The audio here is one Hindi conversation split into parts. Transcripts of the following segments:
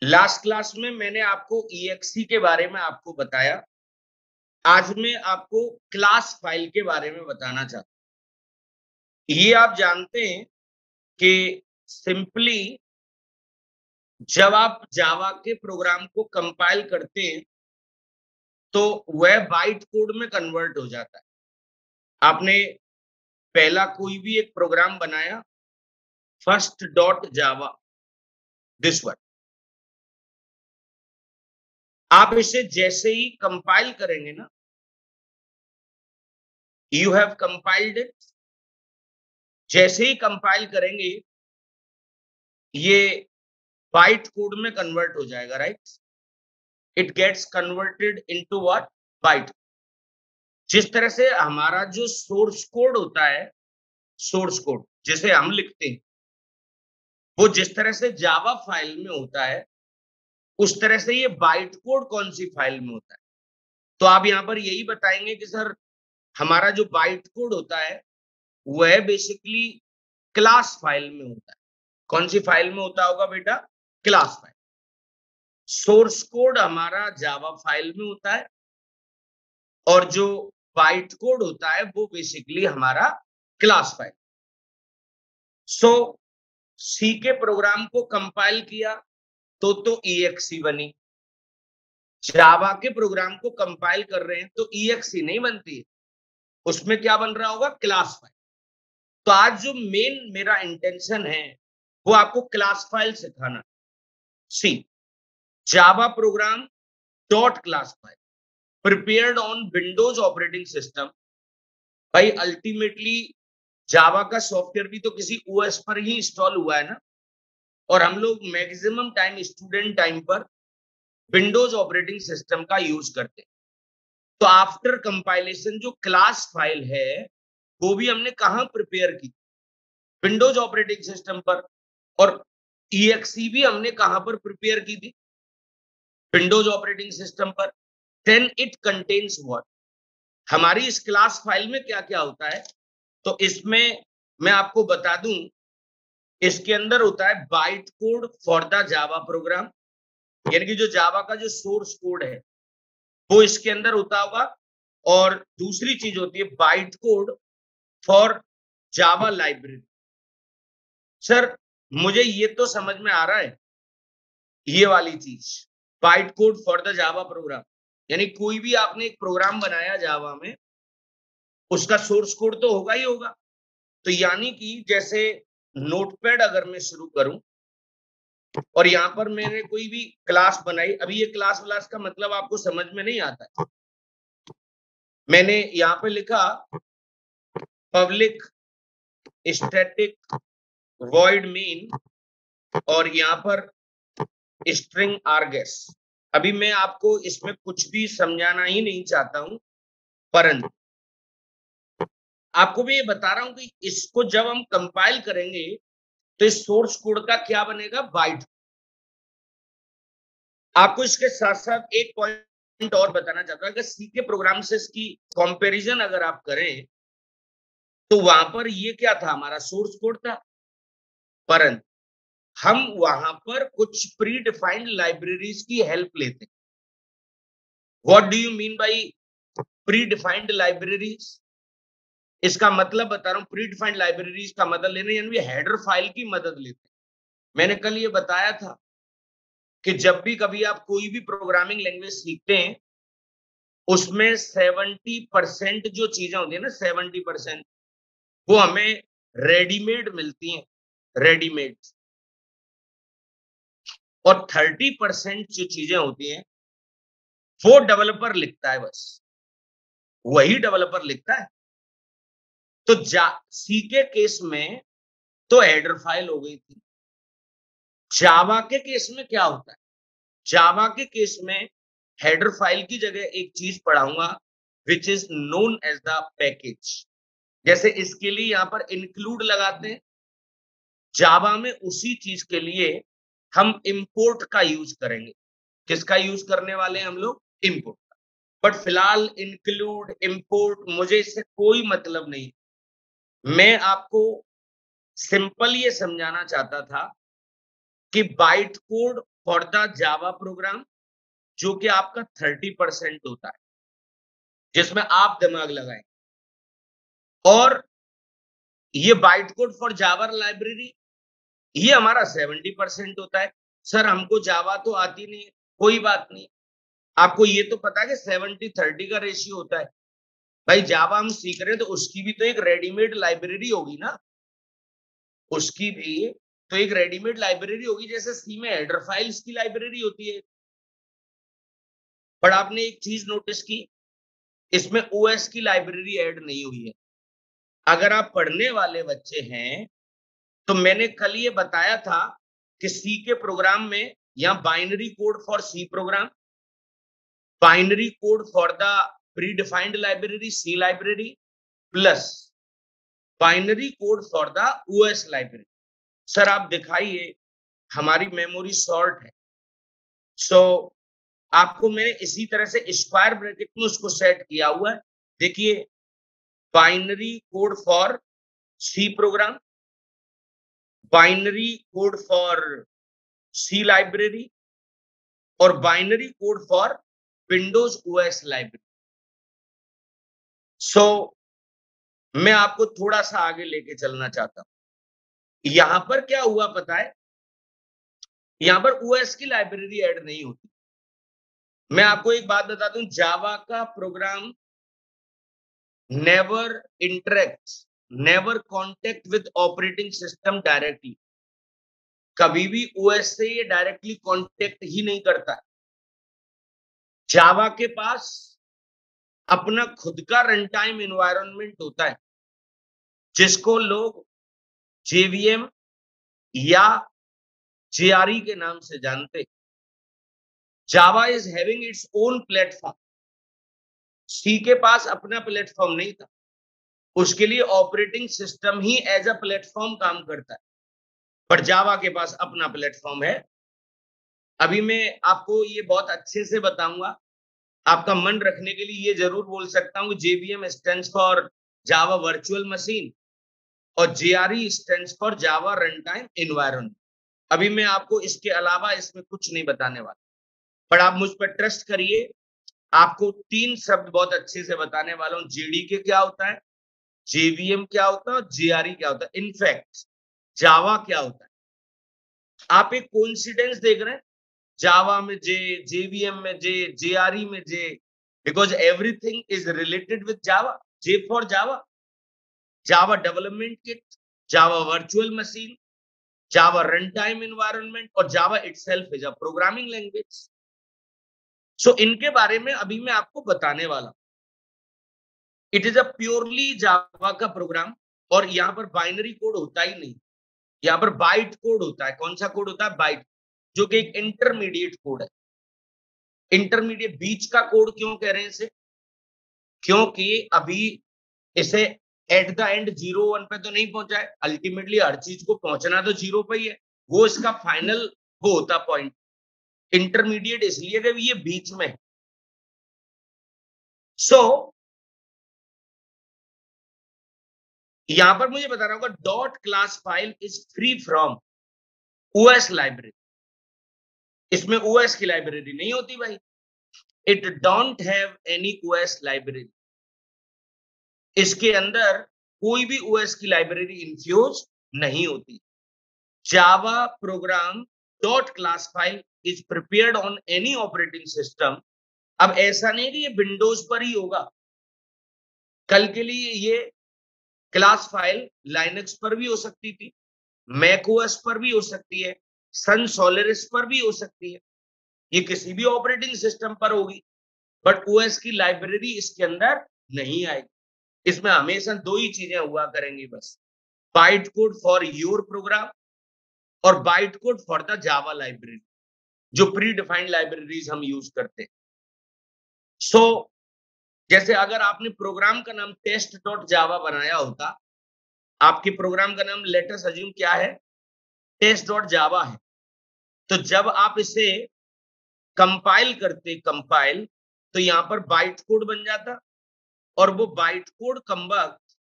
लास्ट क्लास में मैंने आपको EXE के बारे में आपको बताया। आज मैं आपको क्लास फाइल के बारे में बताना चाहता हूँ। ये आप जानते हैं कि सिंपली जब आप जावा के प्रोग्राम को कंपाइल करते हैं, तो वह बाइट कोड में कन्वर्ट हो जाता है। आपने पहला कोई भी एक प्रोग्राम बनाया, first dot Java, this one. आप इसे जैसे ही कंपाइल करेंगे ना, यू हैव कंपाइल्ड इट, जैसे ही कंपाइल करेंगे ये बाइट कोड में कन्वर्ट हो जाएगा, right? It gets converted into what? Byte. जिस तरह से हमारा जो सोर्स कोड होता है, सोर्स कोड जिसे हम लिखते हैं, वो जिस तरह से जावा फाइल में होता है, उस तरह से ये बाइट कोड कौन सी फाइल में होता है। तो आप यहाँ पर यही बताएंगे कि सर हमारा जो बाइट कोड होता है वह बेसिकली क्लास फाइल में होता है। कौन सी फाइल में होता होगा बेटा? Class file. सोर्स कोड हमारा जावा फाइल में होता है और जो बाइट कोड होता है वो बेसिकली हमारा क्लास फाइल। सो सी के प्रोग्राम को कंपाइल किया तो EXE बनी। जावा के प्रोग्राम को कंपाइल कर रहे हैं तो EXE नहीं बनती है, उसमें क्या बन रहा होगा? Class file. तो आज जो मेन मेरा इंटेंशन है वो आपको क्लास फाइल सिखाना। C Java program dot class file prepared on Windows operating system. भाई अल्टीमेटली जावा का सॉफ्टवेयर भी तो किसी ओएस पर ही इंस्टॉल हुआ है ना, और हम लोग मैक्सिमम टाइम स्टूडेंट टाइम पर विंडोज ऑपरेटिंग सिस्टम का यूज करते हैं। तो आफ्टर कंपाइलेशन जो क्लास फाइल है वो भी हमने कहां प्रिपेयर की? विंडोज ऑपरेटिंग सिस्टम पर। और EXE भी हमने कहां पर प्रिपेयर की थी? विंडोज ऑपरेटिंग सिस्टम पर। Then it contains what? हमारी इस क्लास फाइल में क्या क्या होता है? तो इसमें मैं आपको बता दूं, इसके अंदर होता है bite code for the Java program, यानी कि जो जावा का जो सोर्स कोड है वो इसके अंदर होता होगा। और दूसरी चीज होती है bite code for Java library. Sir मुझे ये तो समझ में आ रहा है, ये वाली चीज bite code for the Java program, यानी कोई भी आपने एक प्रोग्राम बनाया जावा में, उसका सोर्स कोड तो होगा ही होगा। तो यानी कि जैसे नोटपैड अगर मैं शुरू करूं और यहाँ पर मैंने कोई भी क्लास बनाई, अभी ये क्लास व्लास का मतलब आपको समझ में नहीं आता है। मैंने यहाँ पे लिखा पब्लिक स्टैटिक वॉइड मेन और यहाँ पर स्ट्रिंग आर्गेस। अभी मैं आपको इसमें कुछ भी समझाना ही नहीं चाहता हूं, परंतु आपको भी ये बता रहा हूं कि इसको जब हम कंपाइल करेंगे तो इस सोर्स कोड का क्या बनेगा? बाइट। आपको इसके साथ साथ एक पॉइंट और बताना चाहता हूं, अगर सी के प्रोग्राम से इसकी कंपैरिजन अगर आप करें तो वहां पर ये क्या था? हमारा सोर्स कोड था, परंतु हम वहां पर कुछ प्री डिफाइंड लाइब्रेरीज की हेल्प लेते हैं। What do you mean by pre defined libraries? इसका मतलब बता रहा हूं, प्री डिफाइंड लाइब्रेरीज का मदद लेने यानी हेडर फाइल की मदद लेते हैं। मैंने कल ये बताया था कि जब भी कभी आप कोई भी प्रोग्रामिंग लैंग्वेज सीखते हैं उसमें 70% जो चीजें होती है ना, 70% वो हमें रेडीमेड मिलती हैं, रेडीमेड। और 30% जो चीजें होती हैं वो डेवलपर लिखता है, बस वही डेवलपर लिखता है। तो सी के केस में तो हेडर फाइल हो गई थी। जावा के केस में क्या होता है? जावा के केस में हेडर फाइल की जगह एक चीज पढ़ाऊंगा which is known as the package. जैसे इसके लिए यहां पर इंक्लूड लगाते हैं, जावा में उसी चीज के लिए हम इंपोर्ट का यूज करेंगे। किसका यूज करने वाले हैं हम लोग? इंपोर्ट। बट फिलहाल इंक्लूड इंपोर्ट मुझे इससे कोई मतलब नहीं। मैं आपको सिंपल ये समझाना चाहता था कि bite code for the Java program जो कि आपका 30% होता है, जिसमें आप दिमाग लगाएं, और ये bite code for Java library ये हमारा 70% होता है। सर हमको जावा तो आती नहीं है, कोई बात नहीं। आपको ये तो पता है कि 70-30 का रेशियो होता है। भाई जावा हम सीख रहे हैं तो उसकी भी तो एक रेडीमेड लाइब्रेरी होगी ना, उसकी भी तो एक रेडीमेड लाइब्रेरी होगी, जैसे सी में हेडर फाइल्स की लाइब्रेरी होती है। पर आपने एक चीज नोटिस की, इसमें ओएस की लाइब्रेरी ऐड नहीं हुई है। अगर आप पढ़ने वाले बच्चे हैं तो मैंने कल ये बताया था कि सी के प्रोग्राम में या binary code for C program, binary code for the predefined library C library, plus binary code for the OS library. Sir आप दिखाइए, हमारी मेमोरी शॉर्ट है, सो आपको मैंने इसी तरह से स्क्वायर ब्रैकेट में उसको सेट किया हुआ है। देखिए, binary code for C program, binary code for C library, और binary code for Windows OS library. So मैं आपको थोड़ा सा आगे लेके चलना चाहता हूं। यहां पर क्या हुआ पता है, यहां पर ओएस की लाइब्रेरी ऐड नहीं होती। मैं आपको एक बात बता दूं, जावा का program never interact, never contact with operating system directly. कभी भी ओएस से ये डायरेक्टली कॉन्टेक्ट ही नहीं करता। जावा के पास अपना खुद का रन टाइम एनवायरनमेंट होता है, जिसको लोग जेवीएम या जेआरई के नाम से जानते। Java is having its own platform. C के पास अपना प्लेटफॉर्म नहीं था, उसके लिए ऑपरेटिंग सिस्टम ही एज अ प्लेटफॉर्म काम करता है, पर जावा के पास अपना प्लेटफॉर्म है। अभी मैं आपको ये बहुत अच्छे से बताऊंगा, आपका मन रखने के लिए ये जरूर बोल सकता हूँ, JVM stands for Java virtual machine और JRE stands for Java run time environment. अभी मैं आपको इसके अलावा इसमें कुछ नहीं बताने वाला, पर आप मुझ पर ट्रस्ट करिए। आपको 3 शब्द बहुत अच्छे से बताने वाला हूं। जेडीके क्या होता है, जेवीएम क्या होता है और जेआरई क्या होता है, इनफैक्ट जावा क्या होता है। आप एक कोइंसिडेंस देख रहे हैं, जावा में जे, जेवीएम में जे, जेआरई में J, because everything is related with Java. J for Java, Java development kit, Java virtual machine, Java run time environment, और Java itself is a programming language. So इनके बारे में अभी मैं आपको बताने वाला। It is a purely Java का प्रोग्राम, और यहाँ पर बाइनरी कोड होता ही नहीं, यहाँ पर बाइट कोड होता है। कौन सा कोड होता है, बाइट, जो कि एक इंटरमीडिएट कोड है। इंटरमीडिएट बीच का कोड क्यों कह रहे हैं इसे, क्योंकि अभी इसे एट द एंड 0-1 पे तो नहीं पहुंचा है, अल्टीमेटली हर चीज को पहुंचना तो 0 पे ही है, वो इसका फाइनल वो होता पॉइंट। इंटरमीडिएट इसलिए कि ये बीच में। सो यहां पर मुझे बताना होगा, dot class file is free from OS library. इसमें ओएस की लाइब्रेरी नहीं होती भाई, it don't have any OS library. इसके अंदर कोई भी ओएस की लाइब्रेरी इंफ्यूज नहीं होती। जावा program dot class file is prepared on any operating system. अब ऐसा नहीं कि ये विंडोज पर ही होगा, कल के लिए ये क्लास फाइल लाइनक्स पर भी हो सकती थी, मैक ओएस पर भी हो सकती है, सन सोलरिस पर भी हो सकती है, ये किसी भी ऑपरेटिंग सिस्टम पर होगी, बट ओएस की लाइब्रेरी इसके अंदर नहीं आएगी। इसमें हमेशा 2 ही चीजें हुआ करेंगी बस, byte code for your program और byte code for the Java library, जो प्री डिफाइंड लाइब्रेरीज हम यूज करते हैं। सो जैसे अगर आपने प्रोग्राम का नाम टेस्ट डॉट जावा बनाया होता, आपके प्रोग्राम का नाम लेट अस अज्यूम क्या है, टेस्ट डॉट जावा है, तो जब आप इसे कंपाइल करते, कंपाइल, तो यहां पर बाइट कोड बन जाता, और वो बाइट कोड कन्वर्ट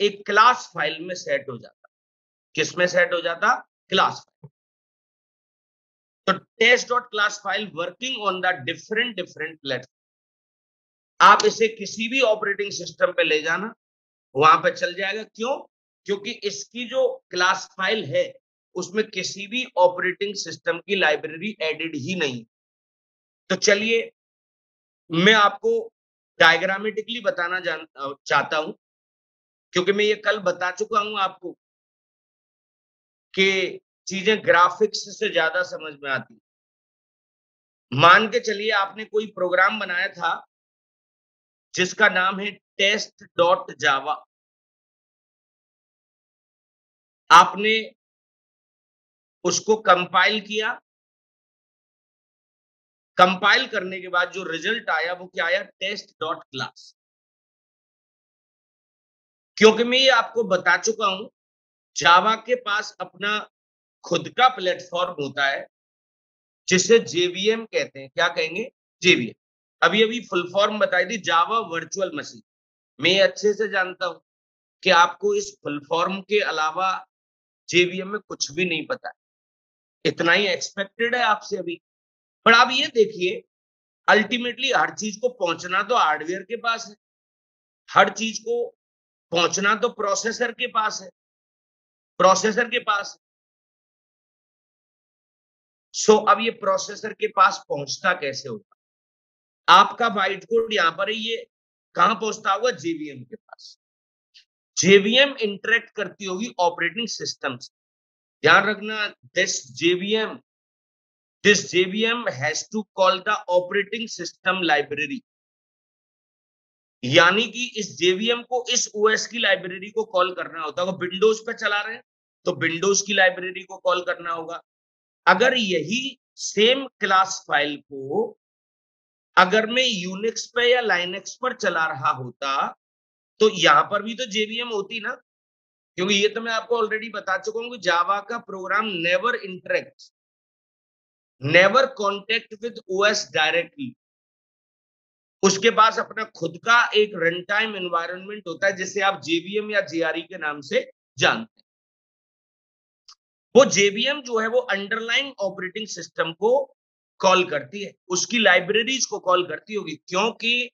एक क्लास फाइल में सेट हो जाता। किस में सेट हो जाता, क्लास फाइल। तो test dot class file working on the different platform, आप इसे किसी भी ऑपरेटिंग सिस्टम पे ले जाना, वहां पे चल जाएगा। क्यों? क्योंकि इसकी जो क्लास फाइल है उसमें किसी भी ऑपरेटिंग सिस्टम की लाइब्रेरी एडिड ही नहीं। तो चलिए मैं आपको डायग्रामेटिकली बताना चाहता हूं, क्योंकि मैं ये कल बता चुका हूं आपको कि चीजें ग्राफिक्स से ज्यादा समझ में आती। मान के चलिए आपने कोई प्रोग्राम बनाया था जिसका नाम है टेस्ट डॉट जावा। आपने उसको कंपाइल किया, कंपाइल करने के बाद जो रिजल्ट आया वो क्या आया? Test dot class. क्योंकि मैं ये आपको बता चुका हूं जावा के पास अपना खुद का प्लेटफॉर्म होता है जिसे जेवीएम कहते हैं। क्या कहेंगे? जेवीएम। अभी फुल फॉर्म बताई थी, जावा वर्चुअल मशीन। मैं अच्छे से जानता हूं कि आपको इस फुल फॉर्म के अलावा जेवीएम में कुछ भी नहीं पता है, इतना ही एक्सपेक्टेड है आपसे अभी। पर आप ये देखिए, अल्टीमेटली हर चीज को पहुंचना तो हार्डवेयर के पास है, हर चीज को पहुंचना तो प्रोसेसर के पास है, प्रोसेसर के पास। सो अब ये प्रोसेसर के पास पहुंचता कैसे होगा? आपका बाइट कोड यहां पर है, ये कहां पहुंचता होगा? जेवीएम के पास। जेवीएम इंटरेक्ट करती होगी ऑपरेटिंग सिस्टम से। ध्यान रखना, this JVM has to call the operating system library. यानी कि इस जेवीएम को इस ओएस की लाइब्रेरी को कॉल करना होता है। विंडोज पे चला रहे हैं तो विंडोज की लाइब्रेरी को कॉल करना होगा। अगर यही सेम क्लास फाइल को अगर मैं यूनिक्स पे या लाइनेक्स पर चला रहा होता तो यहां पर भी तो जेवीएम होती ना, क्योंकि ये तो मैं आपको ऑलरेडी बता चुका हूं कि जावा का program never contact with OS directly. उसके पास अपना खुद का एक रन टाइम एनवायरनमेंट होता है जिसे आप जेवीएम या जेआरई के नाम से जानते हैं। वो जेवीएम जो है वो अंडरलाइन ऑपरेटिंग सिस्टम को कॉल करती है, उसकी लाइब्रेरीज को कॉल करती होगी, क्योंकि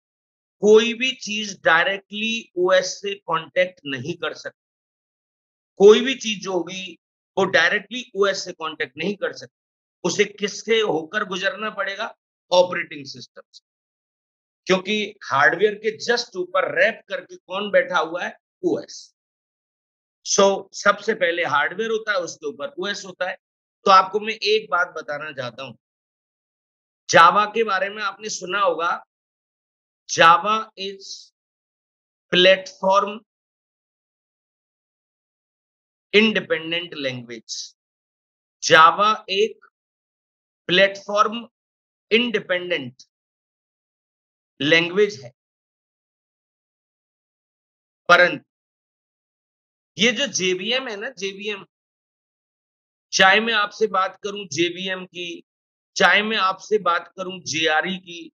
कोई भी चीज डायरेक्टली ओएस से कांटेक्ट नहीं कर सकती। कोई भी चीज जो होगी वो डायरेक्टली ओएस से कांटेक्ट नहीं कर सकती, उसे किससे होकर गुजरना पड़ेगा? ऑपरेटिंग सिस्टम से। क्योंकि हार्डवेयर के जस्ट ऊपर रैप करके कौन बैठा हुआ है? ओएस। सबसे पहले हार्डवेयर होता है, उसके ऊपर ओएस होता है। तो आपको मैं एक बात बताना चाहता हूं, जावा के बारे में आपने सुना होगा, Java is platform independent language. Java एक प्लेटफॉर्म इंडिपेंडेंट लैंग्वेज है। परंतु ये जो जेवीएम है ना, जेवीएम, चाहे मैं आपसे बात करूं जेवीएम की, चाहे मैं आपसे बात करूं जेआरई की,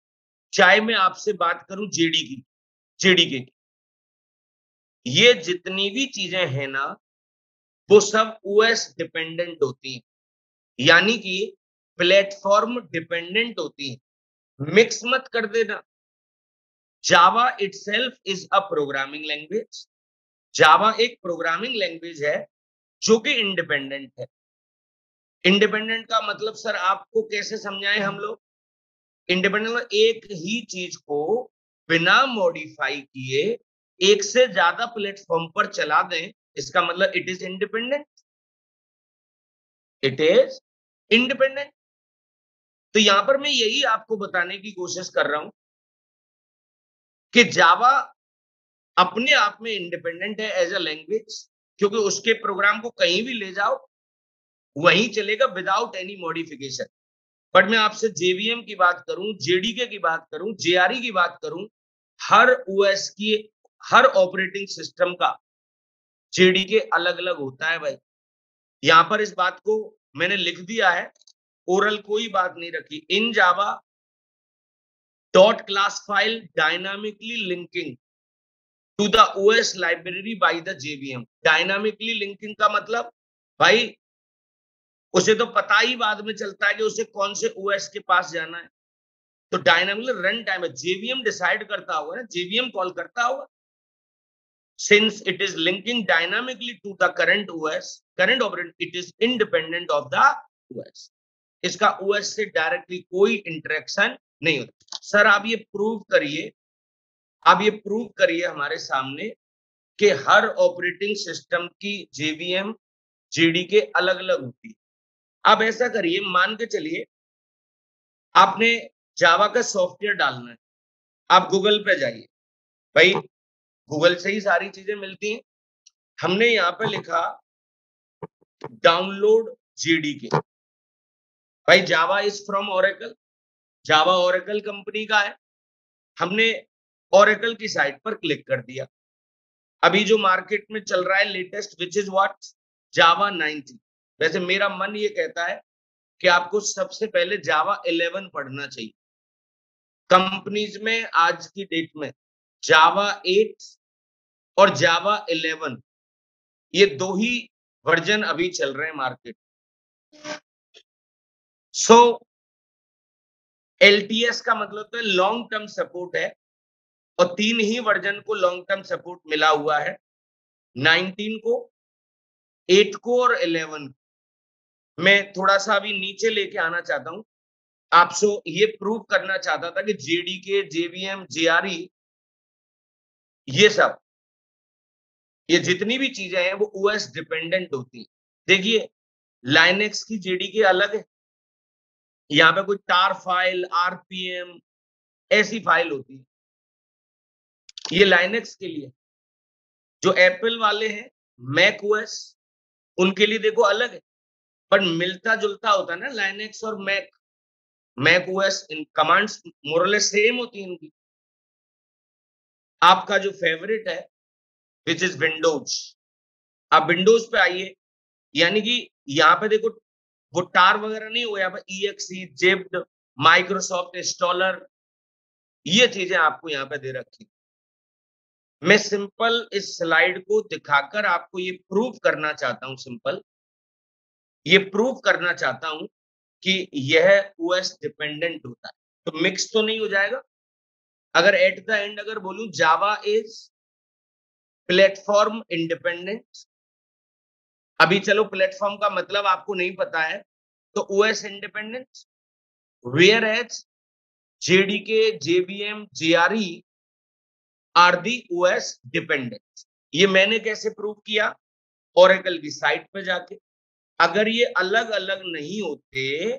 चाहे मैं आपसे बात करूं जेडीके की, ये जितनी भी चीजें हैं ना वो सब ओएस डिपेंडेंट होती हैं, यानी कि प्लेटफॉर्म डिपेंडेंट होती हैं। मिक्स मत कर देना। Java itself is a programming language. Java एक प्रोग्रामिंग लैंग्वेज है जो कि इंडिपेंडेंट है। इंडिपेंडेंट का मतलब सर आपको कैसे समझाएं हम लोग? इंडिपेंडेंट एक ही चीज को बिना मॉडिफाई किए एक से ज्यादा प्लेटफॉर्म पर चला दें, इसका मतलब it is independent. It is independent. तो यहां पर मैं यही आपको बताने की कोशिश कर रहा हूं कि जावा अपने आप में इंडिपेंडेंट है एज अ लैंग्वेज, क्योंकि उसके प्रोग्राम को कहीं भी ले जाओ वहीं चलेगा विदाउट एनी मॉडिफिकेशन। बट मैं आपसे जेवीएम की बात करूं, जेडीके की बात करूं, जेआरई की बात करूं, हर ओएस की, हर ऑपरेटिंग सिस्टम का जेडीके अलग अलग होता है भाई। यहां पर इस बात को मैंने लिख दिया है, ओरल कोई बात नहीं रखी। In Java dot class file dynamically linking to the OS library by the JVM. Dynamically linking का मतलब भाई उसे तो पता ही बाद में चलता है कि उसे कौन से ओएस के पास जाना है। तो डायनामिकली रन टाइम है, जेवीएम डिसाइड करता होगा ना, जेवीएम कॉल करता होगा। Since it is linking dynamically to the current OS, current operating, it is independent of the OS. इसका OS से डायरेक्टली कोई इंटरेक्शन नहीं होता। सर आप ये प्रूव करिए, आप ये प्रूव करिए हमारे सामने कि हर ऑपरेटिंग सिस्टम की जेवीएम जेडीके अलग अलग होती है। आप ऐसा करिए, मान के चलिए आपने जावा का सॉफ्टवेयर डालना है, आप गूगल पे जाइए, भाई गूगल से ही सारी चीजें मिलती हैं। हमने यहाँ पे लिखा डाउनलोड जेडीके, भाई Java is from Oracle, Java Oracle company का है। हमने ओरेकल की साइट पर क्लिक कर दिया। अभी जो मार्केट में चल रहा है लेटेस्ट, विच इज व्हाट, जावा 19। वैसे मेरा मन ये कहता है कि आपको सबसे पहले जावा 11 पढ़ना चाहिए। कंपनीज में आज की डेट में जावा 8 और जावा 11 ये दो ही वर्जन अभी चल रहे हैं मार्केट। सो एलटीएस का मतलब तो लॉन्ग टर्म सपोर्ट है, और 3 ही वर्जन को लॉन्ग टर्म सपोर्ट मिला हुआ है, 19 को, 8 को और 11 को। मैं थोड़ा सा अभी नीचे लेके आना चाहता हूं, आपसे ये प्रूव करना चाहता था कि जेडीके, जेवीएम, जेआरई, ये सब, ये जितनी भी चीजें हैं वो ओएस डिपेंडेंट होती है। देखिए लाइनेक्स की जेडीके अलग है, यहाँ पे कोई टार फाइल, आरपीएम ऐसी फाइल होती है, ये लाइनेक्स के लिए। जो एप्पल वाले हैं मैक ओएस, उनके लिए देखो अलग है, पर मिलता जुलता होता है ना लाइनेक्स और मैक। मैक ओएस इन कमांड्स मोरलेस सेम होती है इनकी। आपका जो फेवरेट है विच इज विंडोज, आप विंडोज पे आइए, यानी कि यहाँ पे देखो वो टार वगैरह नहीं हुआ, यहाँ पे EXE, जिप्ड, माइक्रोसॉफ्ट इंस्टॉलर, ये चीजें आपको यहाँ पे दे रखी। मैं सिंपल इस स्लाइड को दिखाकर आपको ये प्रूव करना चाहता हूं, सिंपल ये प्रूव करना चाहता हूं कि यह ओएस डिपेंडेंट होता है। तो मिक्स तो नहीं हो जाएगा। अगर एट द एंड अगर बोलूं जावा इज प्लेटफॉर्म इंडिपेंडेंट, अभी चलो प्लेटफॉर्म का मतलब आपको नहीं पता है, तो OS independent, whereas JDK, JVM, JRE are the OS dependent. ये मैंने कैसे प्रूव किया, ओरेकल की साइट पे जाके। अगर ये अलग अलग नहीं होते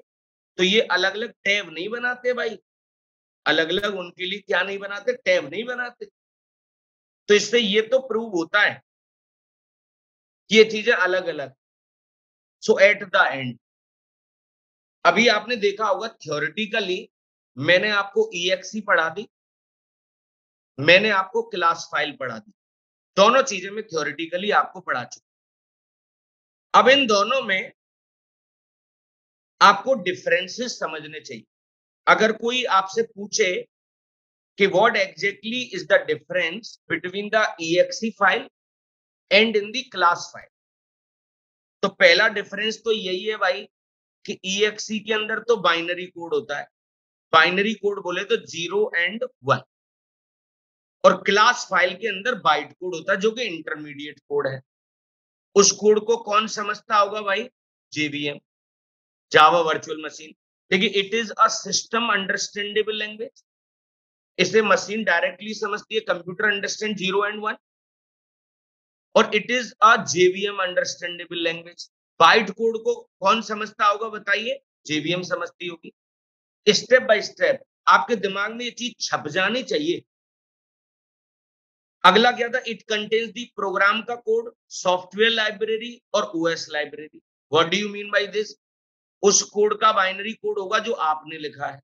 तो ये अलग अलग टैब नहीं बनाते भाई, अलग अलग उनके लिए क्या नहीं बनाते, टैब नहीं बनाते। तो इससे ये तो प्रूव होता है कि ये चीजें अलग अलग। सो एट द एंड, अभी आपने देखा होगा थ्योरेटिकली मैंने आपको EXE पढ़ा दी, मैंने आपको क्लास फाइल पढ़ा दी, दोनों चीजें मैं थ्योरेटिकली आपको पढ़ा चुका। अब इन दोनों में आपको डिफरेंसेस समझने चाहिए। अगर कोई आपसे पूछे कि what exactly is the difference between the EXE file and in the class file, तो पहला डिफरेंस तो यही है भाई कि EXE के अंदर तो बाइनरी कोड होता है, बाइनरी कोड बोले तो 0 एंड 1, और क्लास फाइल के अंदर बाइट कोड होता है जो कि इंटरमीडिएट कोड है। उस कोड को कौन समझता होगा भाई, जेवीएम, जावा वर्चुअल मशीन। देखिए it is a system understandable language, इसे मशीन डायरेक्टली समझती है, कंप्यूटर अंडरस्टैंड 0 एंड 1, और it is a JVM understandable language. Byte code को कौन समझता होगा बताइए, जेवीएम समझती होगी। स्टेप बाय स्टेप आपके दिमाग में ये चीज छप जानी चाहिए। अगला क्या था, इट कंटेन्स दी प्रोग्राम का कोड, सॉफ्टवेयर लाइब्रेरी और OS library. What do you mean by this, उस कोड का बाइनरी कोड होगा जो आपने लिखा है,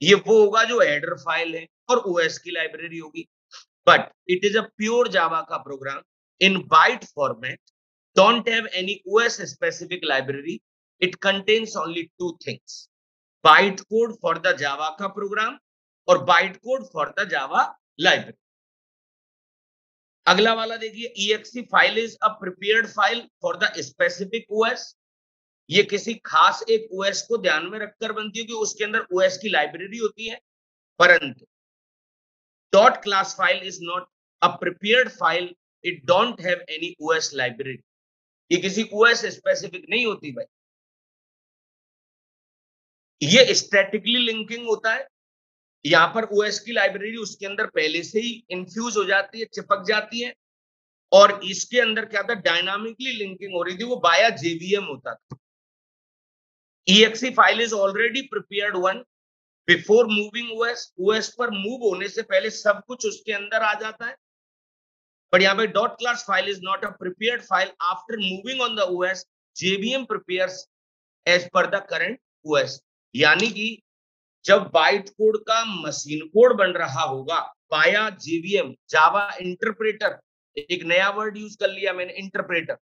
ये वो होगा जो हेडर फाइल है, और ओएस की लाइब्रेरी होगी। But it is a pure Java का program in byte format, don't have any OS specific library, it contains only two things, byte code for the Java का प्रोग्राम और byte code for the Java library. अगला वाला देखिए, EXE file is a prepared file for the specific OS, ये किसी खास एक ओएस को ध्यान में रखकर बनती है कि उसके अंदर ओएस की लाइब्रेरी होती है, परंतु dot class file is not a prepared file, it don't have any OS library. ये किसी ओएस स्पेसिफिक नहीं होती भाई, ये स्टैटिकली लिंकिंग होता है। यहाँ पर ओएस की लाइब्रेरी उसके अंदर पहले से ही इंफ्यूज हो जाती है, चिपक जाती है, और इसके अंदर क्या था, डायनामिकली लिंकिंग हो रही थी, वो बाया जेवीएम होता था। exe file is already prepared one before moving OS, OS पर मूव होने से पहले सब कुछ उसके अंदर आ जाता है। बट यहाँ पे dot class file is not a prepared file, after moving on the OS JVM prepares as per the current OS. यानी कि जब बाइट कोड का मशीन कोड बन रहा होगा बाया जेवीएम, जावा इंटरप्रेटर, एक नया वर्ड यूज कर लिया मैंने, इंटरप्रेटर,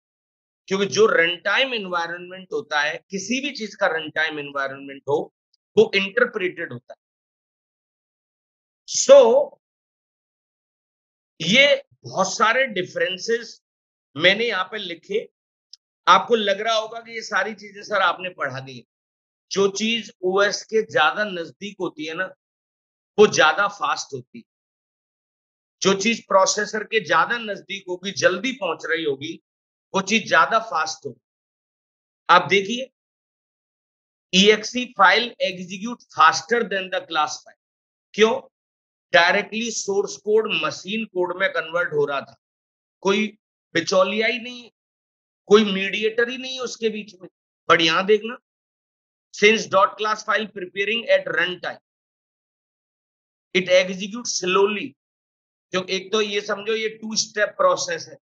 क्योंकि जो रन टाइम एनवायरनमेंट होता है, किसी भी चीज का रन टाइम एनवायरनमेंट हो, वो इंटरप्रेटेड होता है। सो ये बहुत सारे डिफरेंसेस मैंने यहाँ पे लिखे। आपको लग रहा होगा कि ये सारी चीजें सर आपने पढ़ा दी। जो चीज ओएस के ज्यादा नजदीक होती है ना, वो ज्यादा फास्ट होती है। जो चीज प्रोसेसर के ज्यादा नजदीक होगी, जल्दी पहुंच रही होगी, वो चीज ज्यादा फास्ट होगी। आप देखिए, exe file execute faster than the class file. क्यों? Directly source code machine code में कन्वर्ट हो रहा था, कोई बिचौलिया ही नहीं, कोई मीडिएटर ही नहीं है उसके बीच में। बट यहां देखना, since dot class file preparing eight run time, it execute slowly. जो एक तो ये समझो ये 2 स्टेप प्रोसेस है।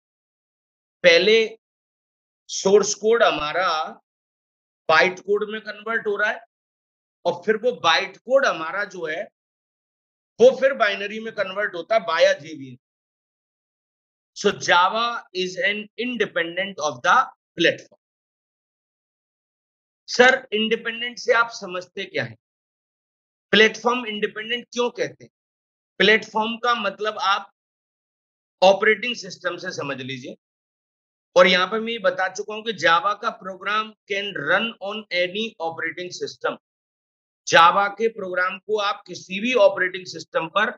पहले सोर्स कोड हमारा बाइट कोड में कन्वर्ट हो रहा है, और फिर वो बाइट कोड हमारा जो है वो फिर बाइनरी में कन्वर्ट होता है बाया JVM. So Java is an independent of the platform. Sir independent से आप समझते क्या है? प्लेटफॉर्म इंडिपेंडेंट क्यों कहते हैं? प्लेटफॉर्म का मतलब आप ऑपरेटिंग सिस्टम से समझ लीजिए, और यहां पर मैं बता चुका हूं कि जावा का program can run on any operating system. Java के प्रोग्राम को आप किसी भी ऑपरेटिंग सिस्टम पर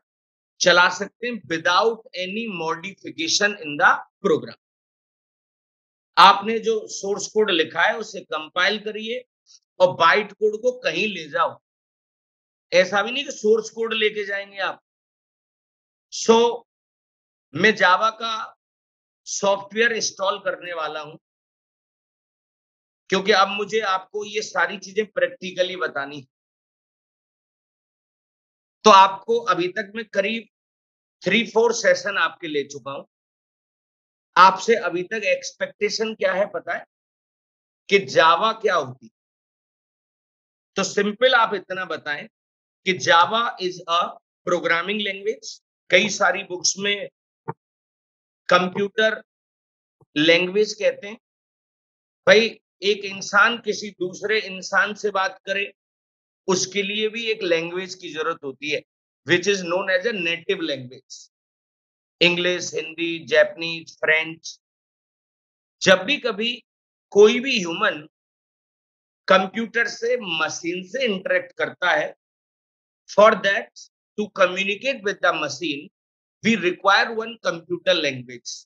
चला सकते हैं without any modification in the program. आपने जो सोर्स कोड लिखा है उसे कंपाइल करिए और बाइट कोड को कहीं ले जाओ। ऐसा भी नहीं कि सोर्स कोड लेके जाएंगे आप। सो मैं जावा का सॉफ्टवेयर इंस्टॉल करने वाला हूं, क्योंकि अब मुझे आपको ये सारी चीजें प्रैक्टिकली बतानी। तो आपको अभी तक मैं करीब 3-4 सेशन आपके ले चुका हूं। आपसे अभी तक एक्सपेक्टेशन क्या है पता है? कि जावा क्या होती। तो सिंपल आप इतना बताएं कि Java is a programming language. कई सारी बुक्स में कंप्यूटर लैंग्वेज कहते हैं। भाई, एक इंसान किसी दूसरे इंसान से बात करे, उसके लिए भी एक लैंग्वेज की जरूरत होती है, which is known as a native language. English, Hindi, Japanese, French. जब भी कभी कोई भी ह्यूमन कंप्यूटर से, मशीन से इंटरेक्ट करता है, for that to communicate with the machine we require one computer language.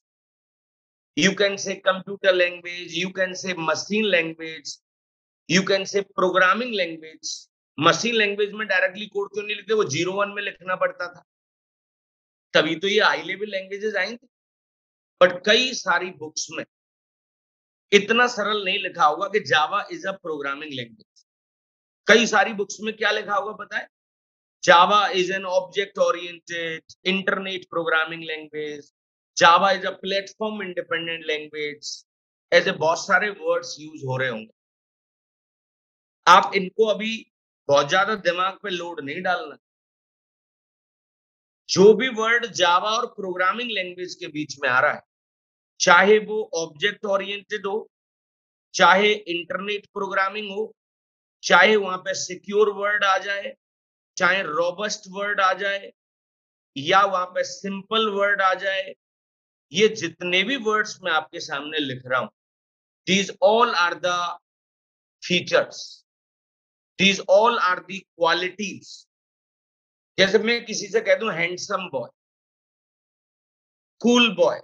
You can say computer language, you can say machine language, you can say programming language. Machine language में डायरेक्टली कोड क्यों नहीं लिखते? वो 01 में लिखना पड़ता था, तभी तो ये हाई लेवल लैंग्वेजेस आई थी। बट कई सारी बुक्स में इतना सरल नहीं लिखा होगा कि Java is a programming language. कई सारी बुक्स में क्या लिखा होगा पता है? Java is an object oriented internet programming language, Java is a platform independent language. ऐसे बहुत सारे वर्ड्स यूज हो रहे होंगे। आप इनको अभी बहुत ज्यादा दिमाग पे लोड नहीं डालना। जो भी वर्ड जावा और प्रोग्रामिंग लैंग्वेज के बीच में आ रहा है, चाहे वो ऑब्जेक्ट ओरिएंटेड हो, चाहे इंटरनेट प्रोग्रामिंग हो, चाहे वहां पे सिक्योर वर्ड आ जाए, चाहे रोबस्ट वर्ड आ जाए, या वहां पे सिंपल वर्ड आ जाए, ये जितने भी वर्ड्स मैं आपके सामने लिख रहा हूं, these all are the features, these all are the qualities. जैसे मैं किसी से कह दूं हैंडसम बॉय, कूल बॉय,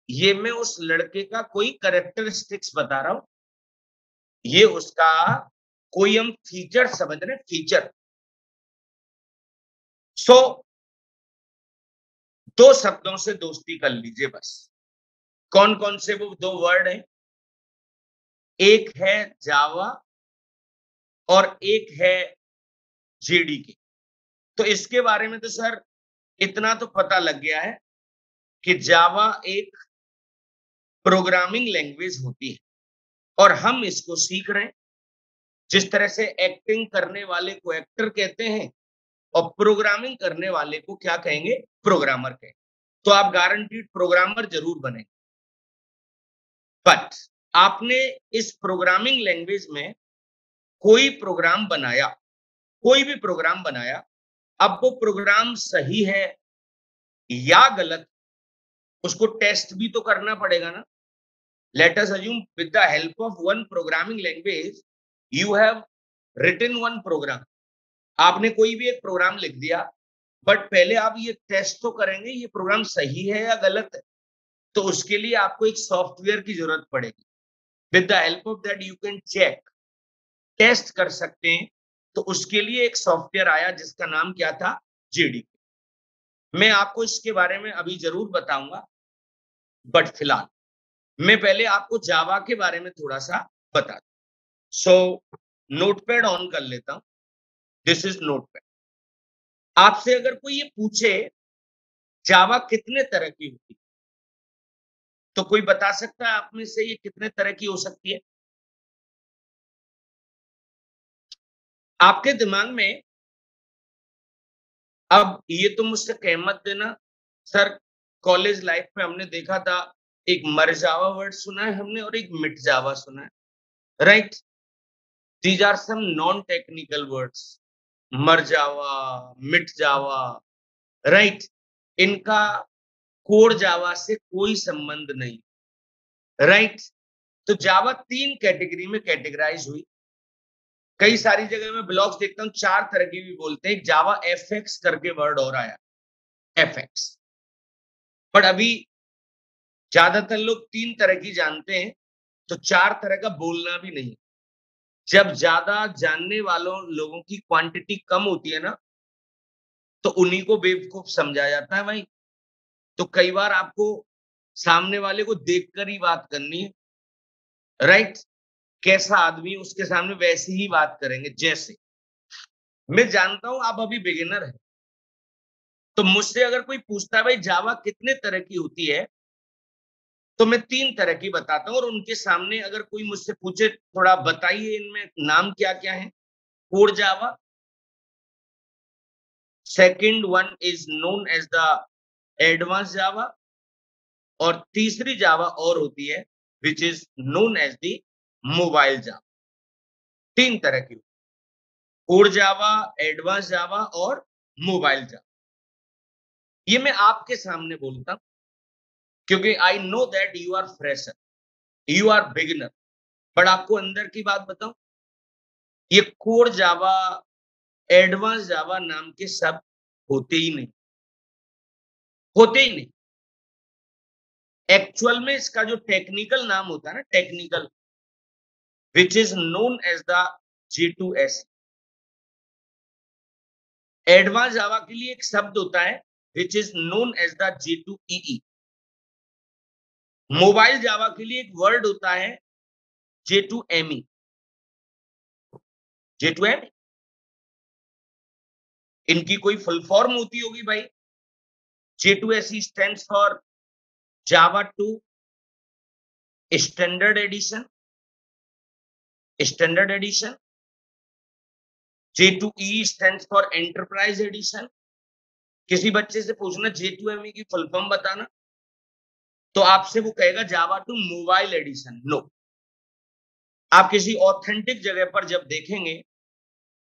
ये मैं उस लड़के का कोई कैरेक्टरिस्टिक्स बता रहा हूं, ये उसका कोई हम फीचर समझ रहे, फीचर। सो दो शब्दों से दोस्ती कर लीजिए बस। कौन कौन से वो दो वर्ड हैं? एक है जावा और एक है जेडीके। तो इसके बारे में तो सर इतना तो पता लग गया है कि जावा एक प्रोग्रामिंग लैंग्वेज होती है और हम इसको सीख रहे हैं। जिस तरह से एक्टिंग करने वाले को एक्टर कहते हैं और प्रोग्रामिंग करने वाले को क्या कहेंगे? प्रोग्रामर कहेंगे। तो आप गारंटीड प्रोग्रामर जरूर बनेंगे। बट आपने इस प्रोग्रामिंग लैंग्वेज में कोई प्रोग्राम बनाया, कोई भी प्रोग्राम बनाया, अब वो प्रोग्राम सही है या गलत, उसको टेस्ट भी तो करना पड़ेगा ना। Let us assume with the help of one programming language you have written one program. आपने कोई भी एक प्रोग्राम लिख दिया, बट पहले आप ये टेस्ट तो करेंगे ये प्रोग्राम सही है या गलत है। तो उसके लिए आपको एक सॉफ्टवेयर की जरूरत पड़ेगी। With the help of that you can check, test कर सकते हैं। तो उसके लिए एक सॉफ्टवेयर आया जिसका नाम क्या था? जेडीके। मैं आपको इसके बारे में अभी जरूर बताऊंगा, बट फिलहाल मैं पहले आपको जावा के बारे में थोड़ा सा बता दूं। सो नोटपैड ऑन कर लेता हूं। This is notepad. आपसे अगर कोई ये पूछे जावा कितने तरह की होती है, तो कोई बता सकता है आप में से ये कितने तरह की हो सकती है? आपके दिमाग में अब ये तो मुझसे कह मत देना सर, कॉलेज लाइफ में हमने देखा था एक मर जावा वर्ड सुना है हमने और एक मिट जावा सुना है, right? These are some non technical words. मर जावा, मिट जावा, राइट? इनका कोर जावा से कोई संबंध नहीं, राइट? तो जावा तीन कैटेगरी में कैटेगराइज हुई। कई सारी जगह में ब्लॉग्स देखता हूं चार तरह की भी बोलते हैं। जावा एफएक्स करके वर्ड और आया, एफएक्स। बट अभी ज्यादातर लोग तीन तरह की जानते हैं, तो चार तरह का बोलना भी नहीं। जब ज्यादा जानने वालों लोगों की क्वांटिटी कम होती है ना, तो उन्हीं को बेवकूफ समझा जाता है भाई। तो कई बार आपको सामने वाले को देखकर ही बात करनी है, राइट? कैसा आदमी उसके सामने वैसे ही बात करेंगे। जैसे मैं जानता हूं आप अभी बिगिनर है, तो मुझसे अगर कोई पूछता है भाई जावा कितने तरह की होती है, तो मैं तीन तरह की बताता हूं। और उनके सामने अगर कोई मुझसे पूछे थोड़ा बताइए इनमें नाम क्या क्या है? Core Java, second one is known as the advance Java, और तीसरी जावा और होती है which is known as the mobile Java. तीन तरह की, कोर जावा, एडवांस जावा और मोबाइल जावा। ये मैं आपके सामने बोलता हूं क्योंकि I know that you are fresher, you are beginner. But आपको अंदर की बात बताऊं, ये कोर जावा, एडवांस जावा नाम के शब्द होते ही नहीं, होते ही नहीं। एक्चुअल में इसका जो टेक्निकल नाम होता है ना, technical, which is known as the J2SE। Advance Java के लिए एक शब्द होता है which is known as the J2EE। Mobile Java के लिए एक वर्ड होता है J2ME। J2ME इनकी कोई फुल फॉर्म होती होगी भाई। J2SE stands for Java 2 standard addition, standard addition. J2EE stands for enterprise edition. किसी बच्चे से पूछना J2ME की फुल फॉर्म बताना, तो आपसे वो कहेगा जावा 2 मोबाइल एडिशन। नो, आप किसी ऑथेंटिक जगह पर जब देखेंगे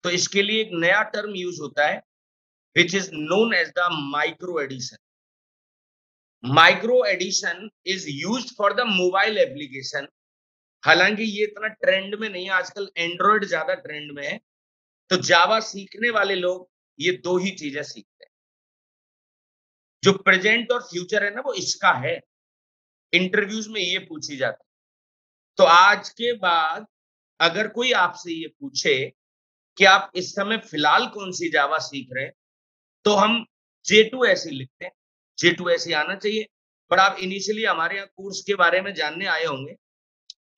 तो इसके लिए एक नया टर्म यूज होता है which is known as the micro edition. Micro edition is used for the mobile application. हालांकि ये इतना ट्रेंड में नहीं है, आजकल एंड्रॉयड ज्यादा ट्रेंड में है, तो जावा सीखने वाले लोग ये दो ही चीजें सीखते हैं। जो प्रेजेंट और फ्यूचर है ना, वो इसका है, इंटरव्यूज में ये पूछी जाती है। तो आज के बाद अगर कोई आपसे ये पूछे कि आप इस समय फिलहाल कौन सी जावा सीख रहे हैं, तो हम J2 ऐसे लिखते हैं, J2 ऐसे आना चाहिए। पर आप इनिशियली हमारे यहाँ कोर्स के बारे में जानने आए होंगे,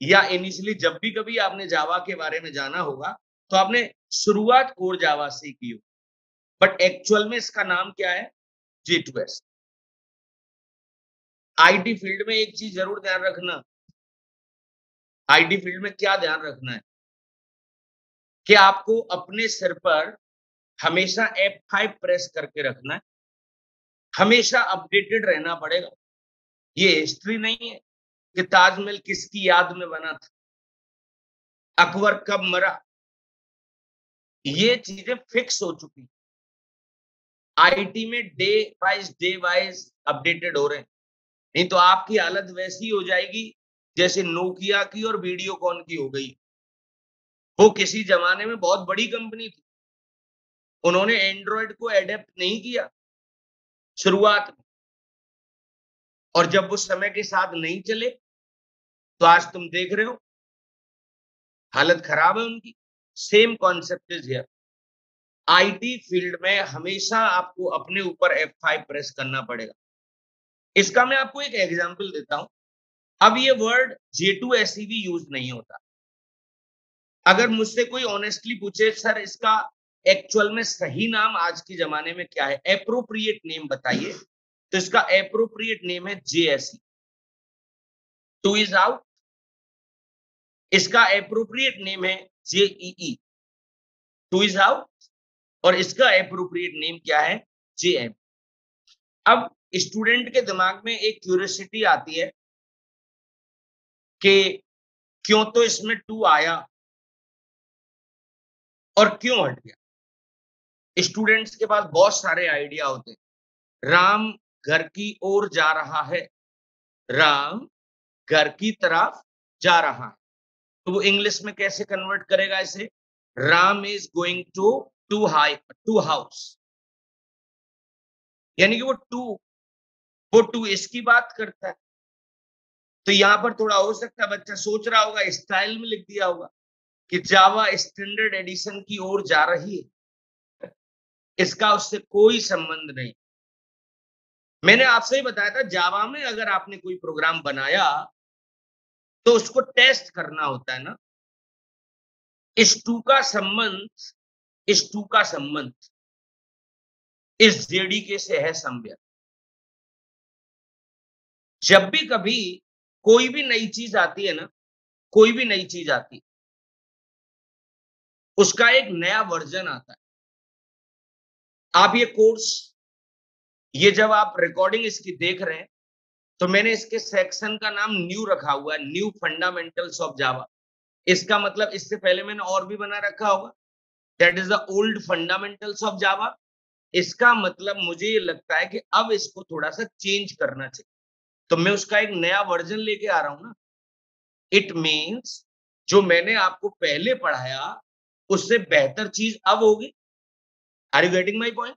या इनिशियली जब भी कभी आपने जावा के बारे में जाना होगा, तो आपने शुरुआत कोर जावा से की हो, बट एक्चुअल में इसका नाम क्या है? J2S। आईटी फील्ड में एक चीज जरूर ध्यान रखना, आईटी फील्ड में क्या ध्यान रखना है कि आपको अपने सिर पर हमेशा F5 प्रेस करके रखना है, हमेशा अपडेटेड रहना पड़ेगा। ये हिस्ट्री नहीं है कि ताजमहल किसकी याद में बना था, अकबर कब मरा, ये चीजें फिक्स हो चुकी। आईटी में डे वाइज अपडेटेड हो रहे हैं, नहीं तो आपकी हालत वैसी हो जाएगी जैसे नोकिया की और वीडियोकॉन की हो गई। वो किसी जमाने में बहुत बड़ी कंपनी थी, उन्होंने एंड्रॉयड को एडेप्ट नहीं किया शुरुआत में, और जब वो समय के साथ नहीं चले तो आज तुम देख रहे हो हालत खराब है उनकी। Same concept is here. IT field में हमेशा आपको अपने ऊपर F5 प्रेस करना पड़ेगा। इसका मैं आपको एक एग्जांपल देता हूं। अब ये वर्ड J2SE भी यूज नहीं होता। अगर मुझसे कोई ऑनेस्टली पूछे सर इसका एक्चुअल में सही नाम आज के जमाने में क्या है, एप्रोप्रिएट नेम बताइए, तो इसका एप्रोप्रिएट नेम है JSE। Two is out. इसका एप्रोप्रिएट नेम है JEE, टू इज आउट। और इसका एप्रोप्रिएट नेम क्या है? JM। अब स्टूडेंट के दिमाग में एक क्यूरियोसिटी आती है कि क्यों तो इसमें टू आया और क्यों हट गया। स्टूडेंट्स के पास बहुत सारे आइडिया होते हैं। राम घर की ओर जा रहा है, राम घर की तरफ जा रहा है, तो वो इंग्लिश में कैसे कन्वर्ट करेगा इसे? Ram is going to house. यानी कि वो टू इसकी बात करता है। तो यहां पर थोड़ा हो सकता है बच्चा सोच रहा होगा, स्टाइल में लिख दिया होगा कि जावा स्टैंडर्ड एडिशन की ओर जा रही है। इसका उससे कोई संबंध नहीं। मैंने आपसे ही बताया था, जावा में अगर आपने कोई प्रोग्राम बनाया तो उसको टेस्ट करना होता है ना। इस टू का संबंध इस जेडीके से है संज्ञा। जब भी कभी कोई भी नई चीज आती है ना, कोई भी नई चीज आती है, उसका एक नया वर्जन आता है। आप ये जब आप रिकॉर्डिंग इसकी देख रहे हैं, तो मैंने इसके सेक्शन का नाम न्यू रखा हुआ है, न्यू फंडामेंटल्स ऑफ जावा। इसका मतलब इससे पहले मैंने और भी बना रखा होगा, that is the old fundamentals of Java. इसका मतलब मुझे ये लगता है कि अब इसको थोड़ा सा चेंज करना चाहिए, तो मैं उसका एक नया वर्जन लेके आ रहा हूं ना। इट मीन्स जो मैंने आपको पहले पढ़ाया उससे बेहतर चीज अब होगी। Are you getting my point?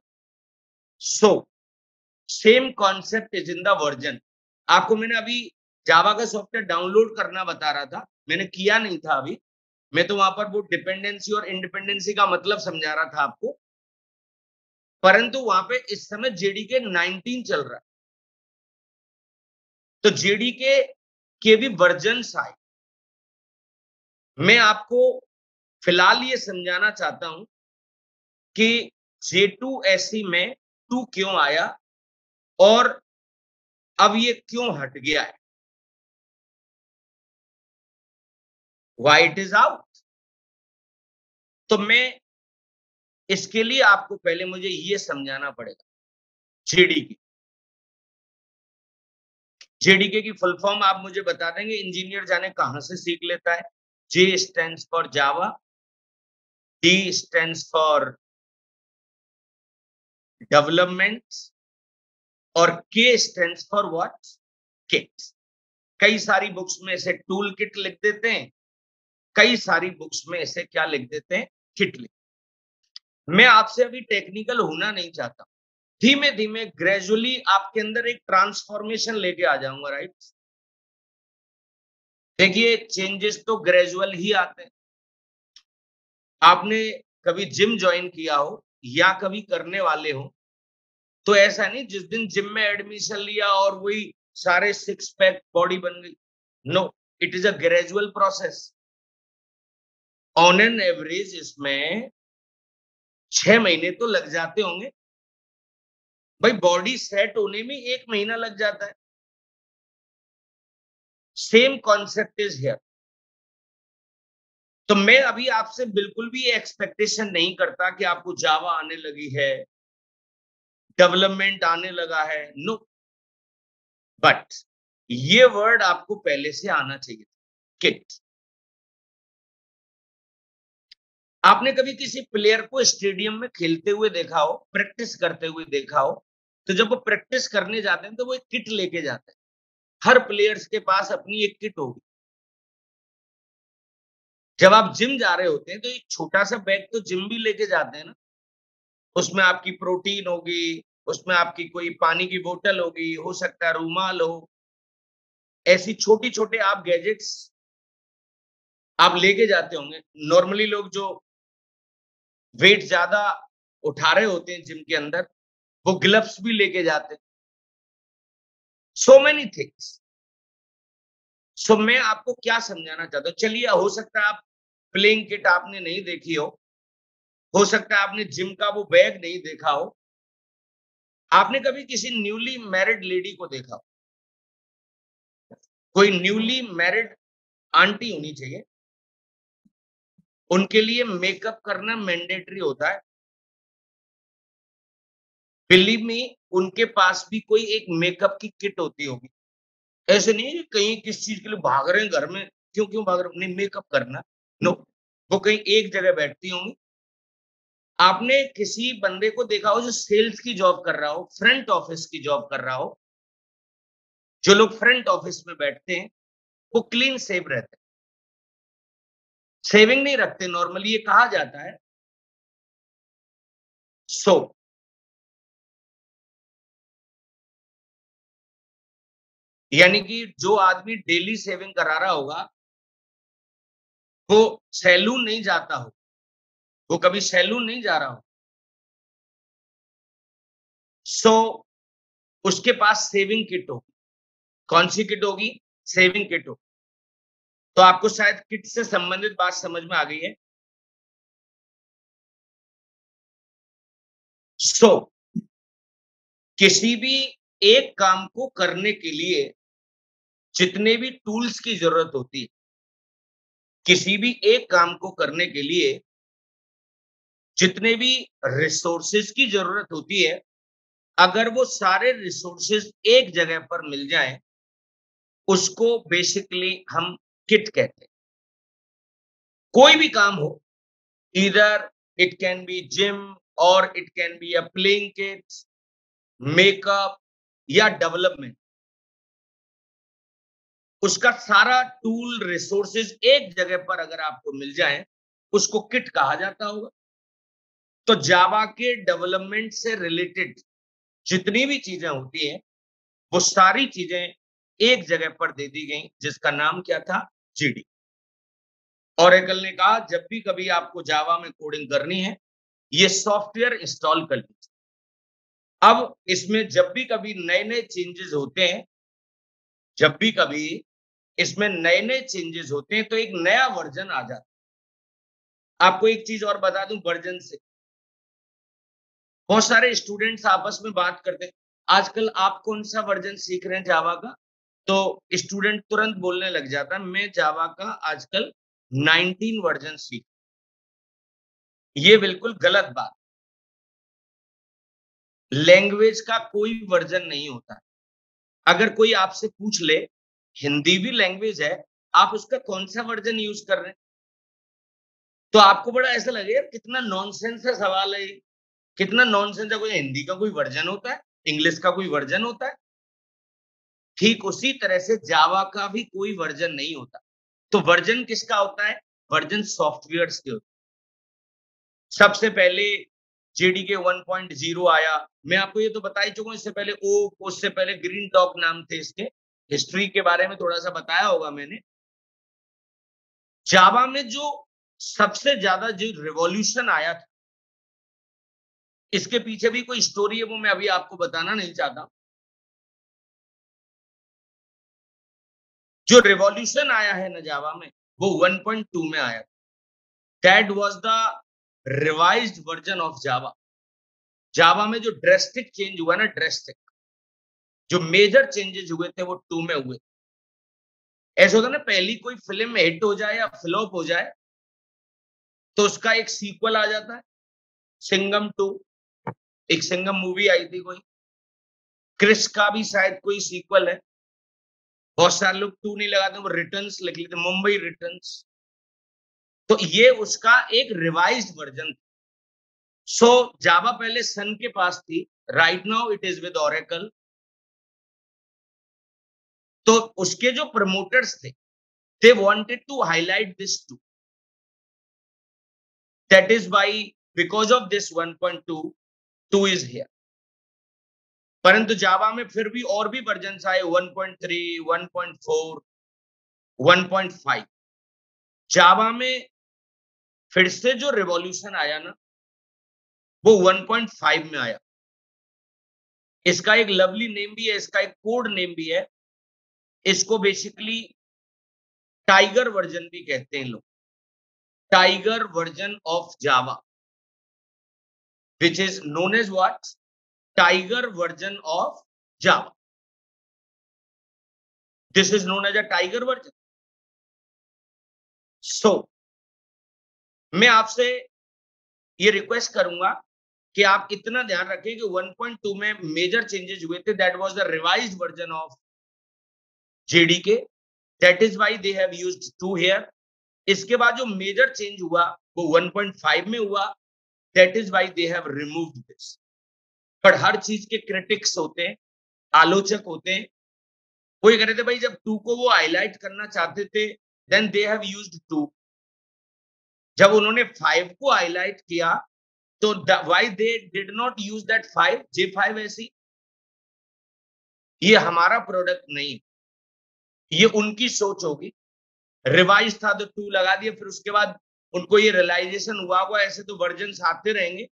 So same concept is in the version. आपको मैंने अभी जावा का सॉफ्टवेयर डाउनलोड करना बता रहा था, मैंने किया नहीं था अभी। मैं तो वहां पर वो डिपेंडेंसी और इंडिपेंडेंसी का मतलब समझा रहा था आपको, परंतु वहां पे इस समय जेडीके 19 चल रहा है। तो जेडीके के भी वर्जन आए। मैं आपको फिलहाल ये समझाना चाहता हूं कि J2SE में टू क्यों आया और अब ये क्यों हट गया है, व्हाई इट इज आउट। तो मैं इसके लिए आपको पहले मुझे ये समझाना पड़ेगा जेडीके। जेडीके की फुल फॉर्म आप मुझे बता देंगे, इंजीनियर जाने कहां से सीख लेता है। J stands for Java, D stands for development, और K stands for what? Kids. कई सारी बुक्स में इसे टूल किट लिख देते हैं, कई सारी बुक्स में इसे क्या लिख देते हैं, किट लिख। मैं आपसे अभी टेक्निकल होना नहीं चाहता, धीमे धीमे ग्रेजुअली आपके अंदर एक ट्रांसफॉर्मेशन लेके आ जाऊंगा, राइट। देखिए चेंजेस तो ग्रेजुअल ही आते हैं। आपने कभी जिम ज्वाइन किया हो या कभी करने वाले हो, तो ऐसा नहीं जिस दिन जिम में एडमिशन लिया और वही सारे सिक्स पैक बॉडी बन गई। No, it is a gradual process. On an average इसमें 6 महीने तो लग जाते होंगे भाई, बॉडी सेट होने में 1 महीना लग जाता है। Same concept is here. तो मैं अभी आपसे बिल्कुल भी एक्सपेक्टेशन नहीं करता कि आपको जावा आने लगी है, डेवलपमेंट आने लगा है, नो। बट ये वर्ड आपको पहले से आना चाहिए, किट। आपने कभी किसी प्लेयर को स्टेडियम में खेलते हुए देखा हो, प्रैक्टिस करते हुए देखा हो, तो जब वो प्रैक्टिस करने जाते हैं तो वो एक किट लेके जाते हैं। हर प्लेयर्स के पास अपनी एक किट होगी। जब आप जिम जा रहे होते हैं तो एक छोटा सा बैग तो जिम भी लेके जाते हैं ना। उसमें आपकी प्रोटीन होगी, उसमें आपकी कोई पानी की बोतल होगी, हो सकता है रूमाल हो। ऐसी छोटी छोटे आप गैजेट्स आप लेके जाते होंगे। नॉर्मली लोग जो वेट ज्यादा उठा रहे होते हैं जिम के अंदर, वो ग्लव्स भी लेके जाते हैं। So many things. सो मैं आपको क्या समझाना चाहता हूँ, चलिए हो सकता है आप प्लेइंग किट आपने नहीं देखी हो सकता है आपने जिम का वो बैग नहीं देखा हो। आपने कभी किसी न्यूली मैरिड लेडी को देखा हो, कोई न्यूली मैरिड आंटी होनी चाहिए, उनके लिए मेकअप करना मैंडेटरी होता है। बिलीव मी, उनके पास भी कोई एक मेकअप की किट होती होगी। ऐसे नहीं है कि कहीं किस चीज के लिए भाग रहे हैं घर में, क्यों क्यों भाग रहे हैं, नहीं मेकअप करना, नो। वो कहीं एक जगह बैठती होंगी। आपने किसी बंदे को देखा हो जो सेल्स की जॉब कर रहा हो, फ्रंट ऑफिस की जॉब कर रहा हो। जो लोग फ्रंट ऑफिस में बैठते हैं वो क्लीन सेव रहते हैं, सेविंग नहीं रखते नॉर्मली, ये कहा जाता है। सो यानी कि जो आदमी डेली सेविंग करा रहा होगा वो सैलून नहीं जाता हो, वो कभी सैलून नहीं जा रहा हो। सो उसके पास सेविंग किट होगी। कौन सी किट होगी? सेविंग किट होगी। तो आपको शायद किट से संबंधित बात समझ में आ गई है। सो किसी भी एक काम को करने के लिए जितने भी टूल्स की जरूरत होती है, किसी भी एक काम को करने के लिए जितने भी रिसोर्सेज की जरूरत होती है, अगर वो सारे रिसोर्सेज एक जगह पर मिल जाएं, उसको बेसिकली हम किट कहते हैं। कोई भी काम हो, either it can be gym और it can be a playing kit, makeup या डेवलपमेंट, उसका सारा टूल रिसोर्सेज एक जगह पर अगर आपको मिल जाए, उसको किट कहा जाता होगा। तो जावा के डेवलपमेंट से रिलेटेड जितनी भी चीजें होती हैं, वो सारी चीजें एक जगह पर दे दी गई, जिसका नाम क्या था? जीडी। ओरेकल ने कहा जब भी कभी आपको जावा में कोडिंग करनी है, ये सॉफ्टवेयर इंस्टॉल कर लीजिए। अब इसमें जब भी कभी नए नए चेंजेस होते हैं, जब भी कभी इसमें नए नए चेंजेस होते हैं, तो एक नया वर्जन आ जाता है। आपको एक चीज और बता दूं, वर्जन से बहुत सारे स्टूडेंट्स आपस में बात करते हैं, आजकल आप कौन सा वर्जन सीख रहे हैं जावा का? तो स्टूडेंट तुरंत बोलने लग जाता है मैं जावा का आजकल 19 वर्जन सीख। ये बिल्कुल गलत बात। लैंग्वेज का कोई वर्जन नहीं होता। अगर कोई आपसे पूछ ले हिंदी भी लैंग्वेज है, आप उसका कौन सा वर्जन यूज कर रहे हैं, तो आपको बड़ा ऐसा लगे यार कितना नॉनसेंस का सवाल है ये, कितना नॉनसेंस है। कोई हिंदी का कोई वर्जन होता है? इंग्लिश का कोई वर्जन होता है? ठीक उसी तरह से जावा का भी कोई वर्जन नहीं होता। तो वर्जन किसका होता है? वर्जन सॉफ्टवेयर्स के होते हैं। सबसे पहले जेडीके 1.0 आया। मैं आपको ये तो बता ही चुका हूं, इससे पहले ओक, उससे पहले ग्रीन टॉक नाम थे इसके। हिस्ट्री के बारे में थोड़ा सा बताया होगा मैंने। जावा में जो सबसे ज्यादा जो रिवॉल्यूशन आया था, इसके पीछे भी कोई स्टोरी है, वो मैं अभी आपको बताना नहीं चाहता। जो रिवॉल्यूशन आया है ना जावा में, वो 1.2 में आया। That was the revised version of Java. Java में जो ड्रेस्टिक चेंज हुआ ना, ड्रेस्टिक जो मेजर चेंजेस हुए थे, वो 2 में हुए। ऐसा होता ना, पहली कोई फिल्म हिट हो जाए या फ्लॉप हो जाए तो उसका एक सीक्वल आ जाता है। सिंघम 2, एक सिंघम मूवी आई थी कोई, क्रिस का भी शायद कोई सीक्वल है। बहुत सारे लोग 2 नहीं लगाते, वो रिटर्न्स लिख लेते, मुंबई रिटर्न्स। तो ये उसका एक रिवाइज्ड वर्जन। सो जावा पहले सन के पास थी, right now it is with Oracle. तो उसके जो प्रमोटर्स थे, they wanted to highlight this to, that is why because of this 1.2 2 is here. परंतु जावा में फिर भी और भी वर्जन आए, 1.3, 1.4, 1.5। जावा में फिर से जो रिवॉल्यूशन आया ना, वो 1.5 में आया। इसका एक लवली नेम भी है, इसका एक कोड नेम भी है। इसको बेसिकली टाइगर वर्जन भी कहते हैं लोग। Tiger version of Java, which is known as what? Tiger version of Java. This is known as a tiger version. So मैं आपसे ये रिक्वेस्ट करूंगा कि आप इतना ध्यान रखें कि 1.2 में मेजर चेंजेस हुए थे, that was the revised version of JDK, that is why they have used 2 here. इसके बाद जो मेजर चेंज हुआ वो 1.5 में हुआ, that is why they have removed this. पर हर चीज के क्रिटिक्स होते हैं, आलोचक होते हैं। वो ये कह रहे थे भाई, जब 2 को वो हाईलाइट करना चाहते थे, देन दे हैव यूज्ड 2। जब उन्होंने 5 को हाईलाइट किया, तो why they did not use that 5 J5 ऐसी? ये हमारा प्रोडक्ट नहीं, ये उनकी सोच होगी। रिवाइज था तो 2 लगा दिया, फिर उसके बाद उनको ये रियलाइजेशन हुआ होगा ऐसे तो वर्जन आते रहेंगे,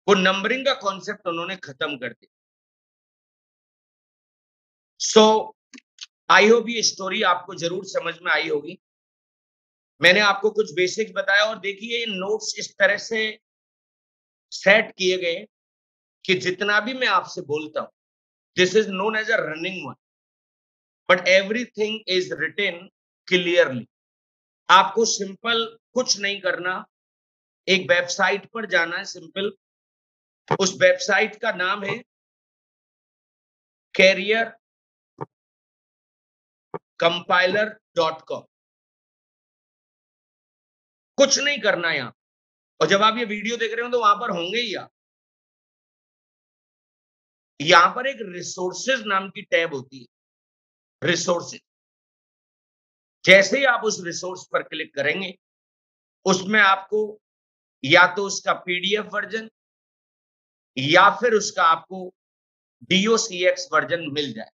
वो नंबरिंग का कॉन्सेप्ट उन्होंने खत्म कर दिया। सो आई होप ये स्टोरी आपको जरूर समझ में आई होगी। मैंने आपको कुछ बेसिक्स बताया, और देखिए ये नोट्स इस तरह से सेट किए गए कि जितना भी मैं आपसे बोलता हूं, this is known as a running one, but everything is written clearly. आपको सिंपल कुछ नहीं करना, एक वेबसाइट पर जाना है सिंपल। उस वेबसाइट का नाम है careercompiler.com। कुछ नहीं करना यहां, और जब आप ये वीडियो देख रहे हो तो वहां पर होंगे ही आप। यहां पर एक रिसोर्सेज नाम की टैब होती है, रिसोर्सेज। जैसे ही आप उस रिसोर्स पर क्लिक करेंगे, उसमें आपको या तो उसका पीडीएफ वर्जन या फिर उसका आपको DOCX वर्जन मिल जाए।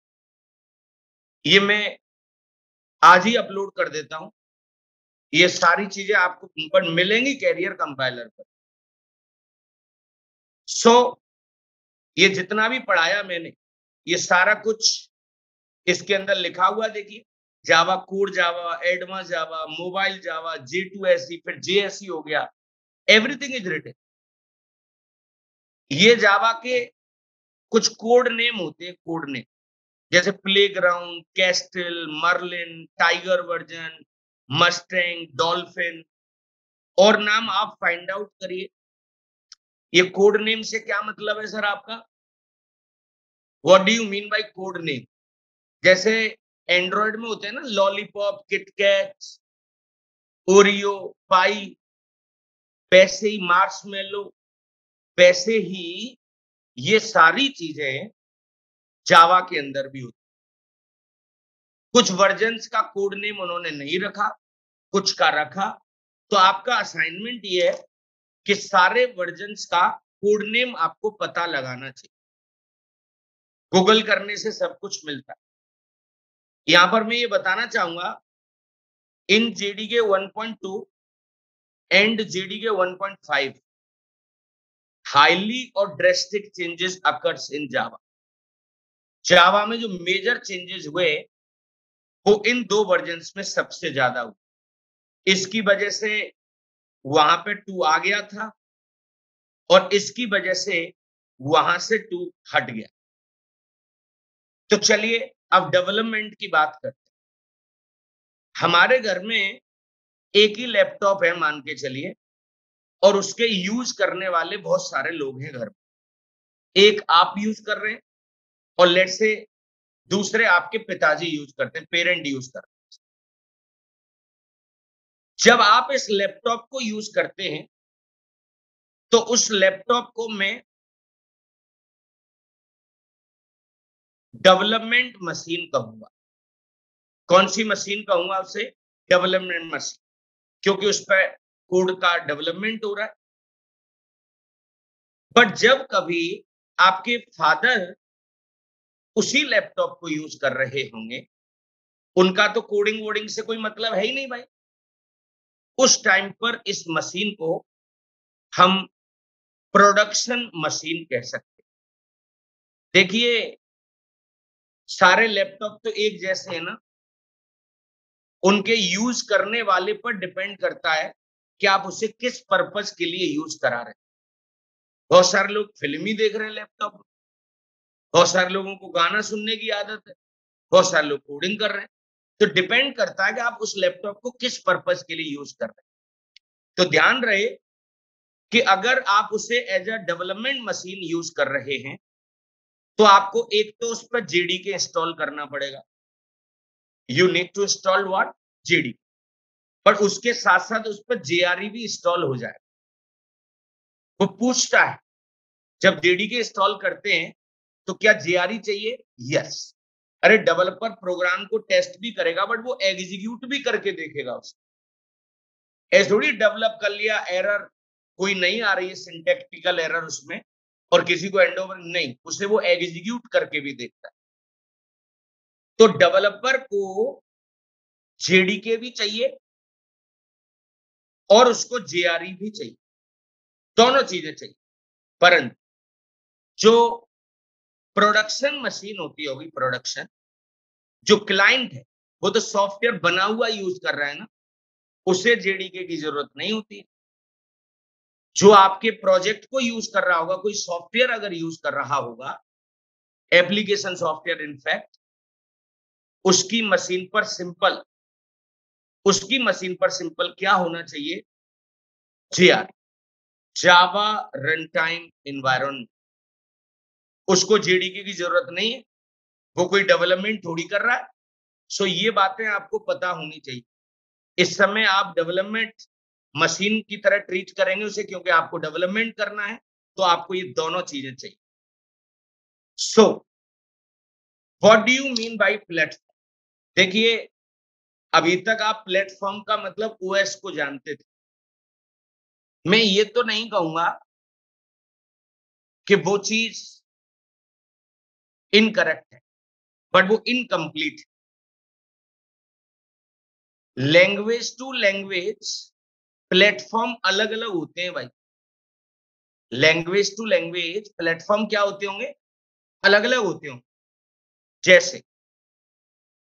ये मैं आज ही अपलोड कर देता हूं। ये सारी चीजें आपको पर मिलेंगी कैरियर कंपाइलर पर। सो ये जितना भी पढ़ाया मैंने, ये सारा कुछ इसके अंदर लिखा हुआ देखिए। Java, core Java, advance Java, mobile Java, J2SE, फिर JSE हो गया, एवरीथिंग इज रिटन। ये जावा के कुछ कोड नेम होते हैं, कोड नेम जैसे Playground, Castle, Merlin, Tiger version, Mustang, Dolphin, और नाम आप फाइंड आउट करिए। ये कोड नेम से क्या मतलब है सर आपका? What do you mean by code name? जैसे एंड्रॉइड में होते हैं ना, लॉलीपॉप, किटकैट, ओरियो, पाई, वैसे ही मार्शमेलो, वैसे ही ये सारी चीजें जावा के अंदर भी होती। कुछ वर्जन्स का कोड नेम उन्होंने नहीं रखा, कुछ का रखा। तो आपका असाइनमेंट ये है कि सारे वर्जन्स का कोड नेम आपको पता लगाना चाहिए। गूगल करने से सब कुछ मिलता है। यहां पर मैं ये बताना चाहूंगा, इन जेडीके 1.2 एंड जेडीके 1.5 हाईली और drastic changes occurs in Java. Java में जो मेजर चेंजेस हुए वो इन दो वर्जन्स में सबसे ज्यादा हुए। इसकी वजह से वहां पे 2 आ गया था और इसकी वजह से वहां से 2 हट गया। तो चलिए अब डेवलपमेंट की बात करते हैं। हमारे घर में एक ही लैपटॉप है मान के चलिए, और उसके यूज करने वाले बहुत सारे लोग हैं घर में। एक आप यूज कर रहे हैं और लेट से दूसरे आपके पिताजी यूज करते हैं, पेरेंट यूज करते हैं। जब आप इस लैपटॉप को यूज करते हैं तो उस लैपटॉप को मैं डेवलपमेंट मशीन कहूंगा। कौन सी मशीन कहूंगा उसे? डेवलपमेंट मशीन, क्योंकि उस पर कोड का डेवलपमेंट हो रहा है। बट जब कभी आपके फादर उसी लैपटॉप को यूज कर रहे होंगे, उनका तो कोडिंग वोडिंग से कोई मतलब है ही नहीं भाई, उस टाइम पर इस मशीन को हम प्रोडक्शन मशीन कह सकते हैं। देखिए, सारे लैपटॉप तो एक जैसे हैं ना, उनके यूज करने वाले पर डिपेंड करता है कि आप उसे किस पर्पस के लिए यूज करा रहे हैं। बहुत सारे लोग फिल्म ही देख रहे हैं लैपटॉप में, बहुत सारे लोगों को गाना सुनने की आदत है, बहुत सारे लोग कोडिंग कर रहे हैं। तो डिपेंड करता है कि आप उस लैपटॉप को किस पर्पस के लिए यूज कर रहे हैं। तो ध्यान रहे कि अगर आप उसे as a development machine use कर रहे हैं तो आपको एक तो उस पर जेडीके इंस्टॉल करना पड़ेगा। You need to install what? JDK. पर उसके साथ साथ उस पर जेआरई भी इंस्टॉल हो जाए। वो पूछता है जब जेडीके इंस्टॉल करते हैं तो क्या जेआरई चाहिए? यस। अरे डेवलपर प्रोग्राम को टेस्ट भी करेगा बट वो एग्जीक्यूट भी करके देखेगा उसको। ऐसे थोड़ी डेवलप कर लिया, एरर कोई नहीं आ रही है, सिंटैक्टिकल एरर उसमें, और किसी को हैंड ओवर नहीं, उसे वो एग्जीक्यूट करके भी देखता है। तो डेवलपर को जेडीके भी चाहिए और उसको जेआरई भी चाहिए, दोनों चीजें चाहिए। परंतु जो प्रोडक्शन मशीन होती होगी, प्रोडक्शन जो क्लाइंट है वो तो सॉफ्टवेयर बना हुआ यूज कर रहा है ना, उसे जेडीके की जरूरत नहीं होती है। जो आपके प्रोजेक्ट को यूज कर रहा होगा, कोई सॉफ्टवेयर अगर यूज कर रहा होगा, एप्लीकेशन सॉफ्टवेयर इनफैक्ट, उसकी मशीन पर सिंपल उसकी मशीन पर सिंपल क्या होना चाहिए? जेआर, जावा रन टाइम एनवायरनमेंट। उसको जेडीके की जरूरत नहीं है, वो कोई डेवलपमेंट थोड़ी कर रहा है। सो ये बातें आपको पता होनी चाहिए। इस समय आप डेवलपमेंट मशीन की तरह ट्रीट करेंगे उसे, क्योंकि आपको डेवलपमेंट करना है, तो आपको ये दोनों चीजें चाहिए। So what do you mean by platform? देखिए, अभी तक आप प्लेटफॉर्म का मतलब ओएस को जानते थे। मैं ये तो नहीं कहूंगा कि वो चीज इनकरेक्ट है, बट वो इनकम्प्लीट है। लैंग्वेज टू लैंग्वेज प्लेटफॉर्म अलग अलग होते हैं भाई। लैंग्वेज टू लैंग्वेज प्लेटफॉर्म क्या होते होंगे? अलग अलग होते होंगे। जैसे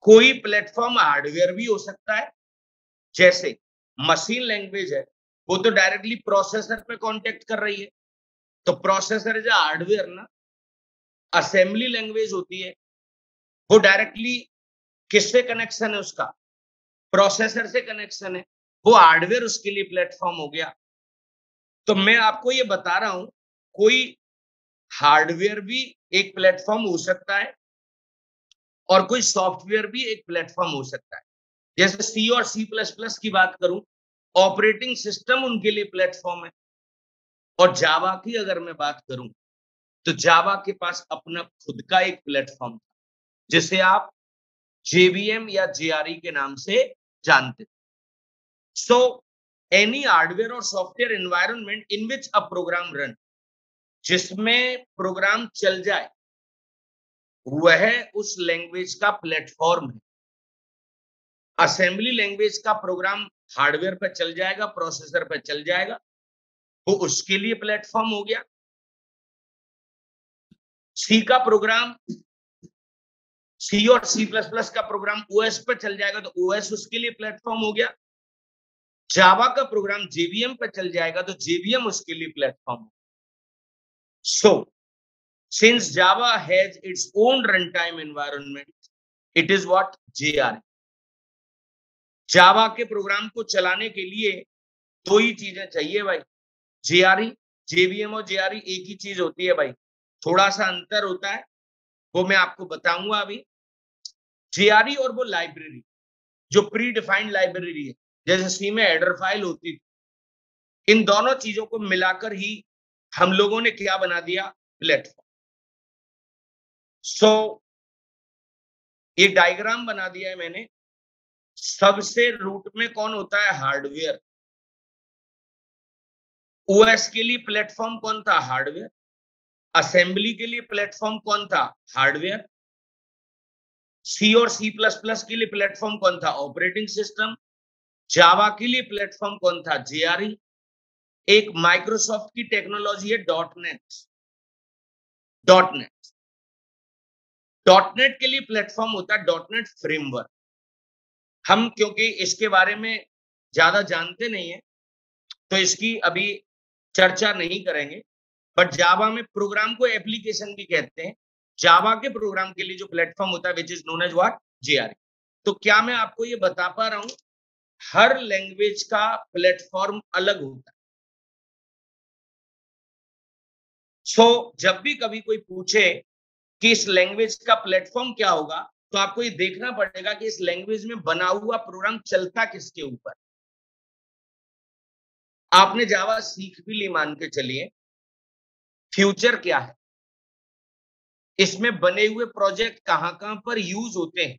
कोई प्लेटफॉर्म हार्डवेयर भी हो सकता है, जैसे मशीन लैंग्वेज है, वो तो डायरेक्टली प्रोसेसर पे कांटेक्ट कर रही है, तो प्रोसेसर इज हार्डवेयर ना। असेंबली लैंग्वेज होती है, वो डायरेक्टली किससे कनेक्शन है उसका? प्रोसेसर से कनेक्शन है, वो हार्डवेयर उसके लिए प्लेटफॉर्म हो गया। तो मैं आपको ये बता रहा हूं, कोई हार्डवेयर भी एक प्लेटफॉर्म हो सकता है और कोई सॉफ्टवेयर भी एक प्लेटफॉर्म हो सकता है। जैसे सी और सी प्लस प्लस की बात करूं, ऑपरेटिंग सिस्टम उनके लिए प्लेटफॉर्म है। और जावा की अगर मैं बात करूं तो जावा के पास अपना खुद का एक प्लेटफॉर्म था, जिसे आप JVM या JRE के नाम से जानते थे। So any hardware or software environment in which a program run, जिसमें प्रोग्राम चल जाए, वह उस लैंग्वेज का प्लेटफॉर्म है। असेंबली लैंग्वेज का प्रोग्राम हार्डवेयर पर चल जाएगा, प्रोसेसर पर चल जाएगा, वो उसके लिए प्लेटफॉर्म हो गया। सी का प्रोग्राम, सी और सी प्लस प्लस का प्रोग्राम ओएस पर चल जाएगा, तो ओएस उसके लिए प्लेटफॉर्म हो गया। जावा का प्रोग्राम जेवीएम पर चल जाएगा, तो जेवीएम उसके लिए platform. So since Java has its own run time environment, it is what, JRE। जावा के प्रोग्राम को चलाने के लिए दो ही चीजें चाहिए भाई, JRE। JVM और JRE एक ही चीज होती है भाई, थोड़ा सा अंतर होता है, वो मैं आपको बताऊंगा अभी। JRE और वो लाइब्रेरी जो प्री डिफाइंड लाइब्रेरी है, जैसे सी में हेडर फाइल होती थी, इन दोनों चीजों को मिलाकर ही हम लोगों ने क्या बना दिया, प्लेटफॉर्म। सो ये डायग्राम बना दिया है मैंने। सबसे रूट में कौन होता है, हार्डवेयर। ओएस के लिए प्लेटफॉर्म कौन था, हार्डवेयर। असेंबली के लिए प्लेटफॉर्म कौन था, हार्डवेयर। सी और सी प्लस प्लस के लिए प्लेटफॉर्म कौन था, ऑपरेटिंग सिस्टम। जावा के लिए प्लेटफॉर्म कौन था, JRE। एक माइक्रोसॉफ्ट की टेक्नोलॉजी है डॉटनेट। डॉटनेट डॉटनेट के लिए प्लेटफॉर्म होता है डॉटनेट फ्रेमवर्क। हम क्योंकि इसके बारे में ज्यादा जानते नहीं है, तो इसकी अभी चर्चा नहीं करेंगे। बट जावा में प्रोग्राम को एप्लीकेशन भी कहते हैं। जावा के प्रोग्राम के लिए जो प्लेटफॉर्म होता है, which is known as what, JRE। तो क्या मैं आपको ये बता पा रहा हूं, हर लैंग्वेज का प्लेटफॉर्म अलग होता है। सो जब भी कभी कोई पूछे कि इस लैंग्वेज का प्लेटफॉर्म क्या होगा, तो आपको ये देखना पड़ेगा कि इस लैंग्वेज में बना हुआ प्रोग्राम चलता किसके ऊपर। आपने जावा सीख भी ली, मान के चलिए, फ्यूचर क्या है, इसमें बने हुए प्रोजेक्ट कहां पर यूज होते हैं,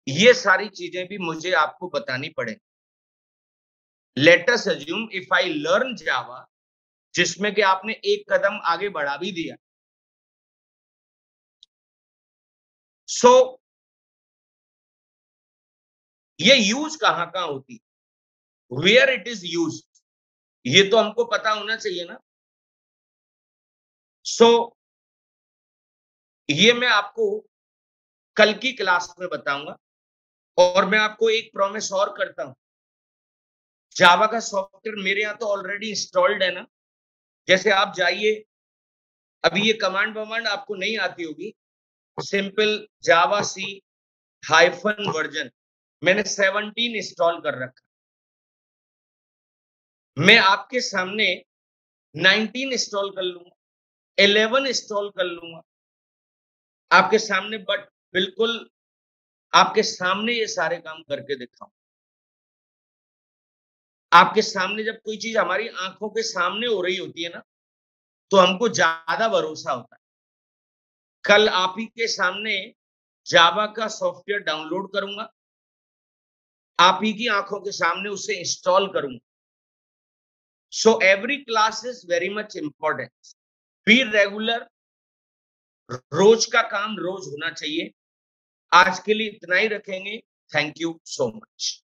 ये सारी चीजें भी मुझे आपको बतानी पड़ेगी। Late us assume if I learn जावा, जिसमें कि आपने एक कदम आगे बढ़ा भी दिया। सो ये यूज कहां होती, वेयर इट इज यूज, ये तो हमको पता होना चाहिए ना। सो ये मैं आपको कल की क्लास में बताऊंगा। और मैं आपको एक प्रॉमिस और करता हूं, जावा का सॉफ्टवेयर मेरे यहाँ तो ऑलरेडी इंस्टॉल्ड है ना। जैसे आप जाइए, अभी ये कमांड वमांड आपको नहीं आती होगी, सिंपल जावा सी हाइफन वर्जन मैंने 17 इंस्टॉल कर रखा। मैं आपके सामने 19 इंस्टॉल कर लूंगा, 11 इंस्टॉल कर लूंगा आपके सामने, बट बिल्कुल आपके सामने ये सारे काम करके दिखाऊं। आपके सामने जब कोई चीज हमारी आंखों के सामने हो रही होती है ना, तो हमको ज्यादा भरोसा होता है। कल आप ही के सामने जावा का सॉफ्टवेयर डाउनलोड करूंगा, आप ही की आंखों के सामने उसे इंस्टॉल करूंगा। So every class is very much important. Be regular, रोज का काम रोज होना चाहिए। आज के लिए इतना ही रखेंगे। Thank you so much.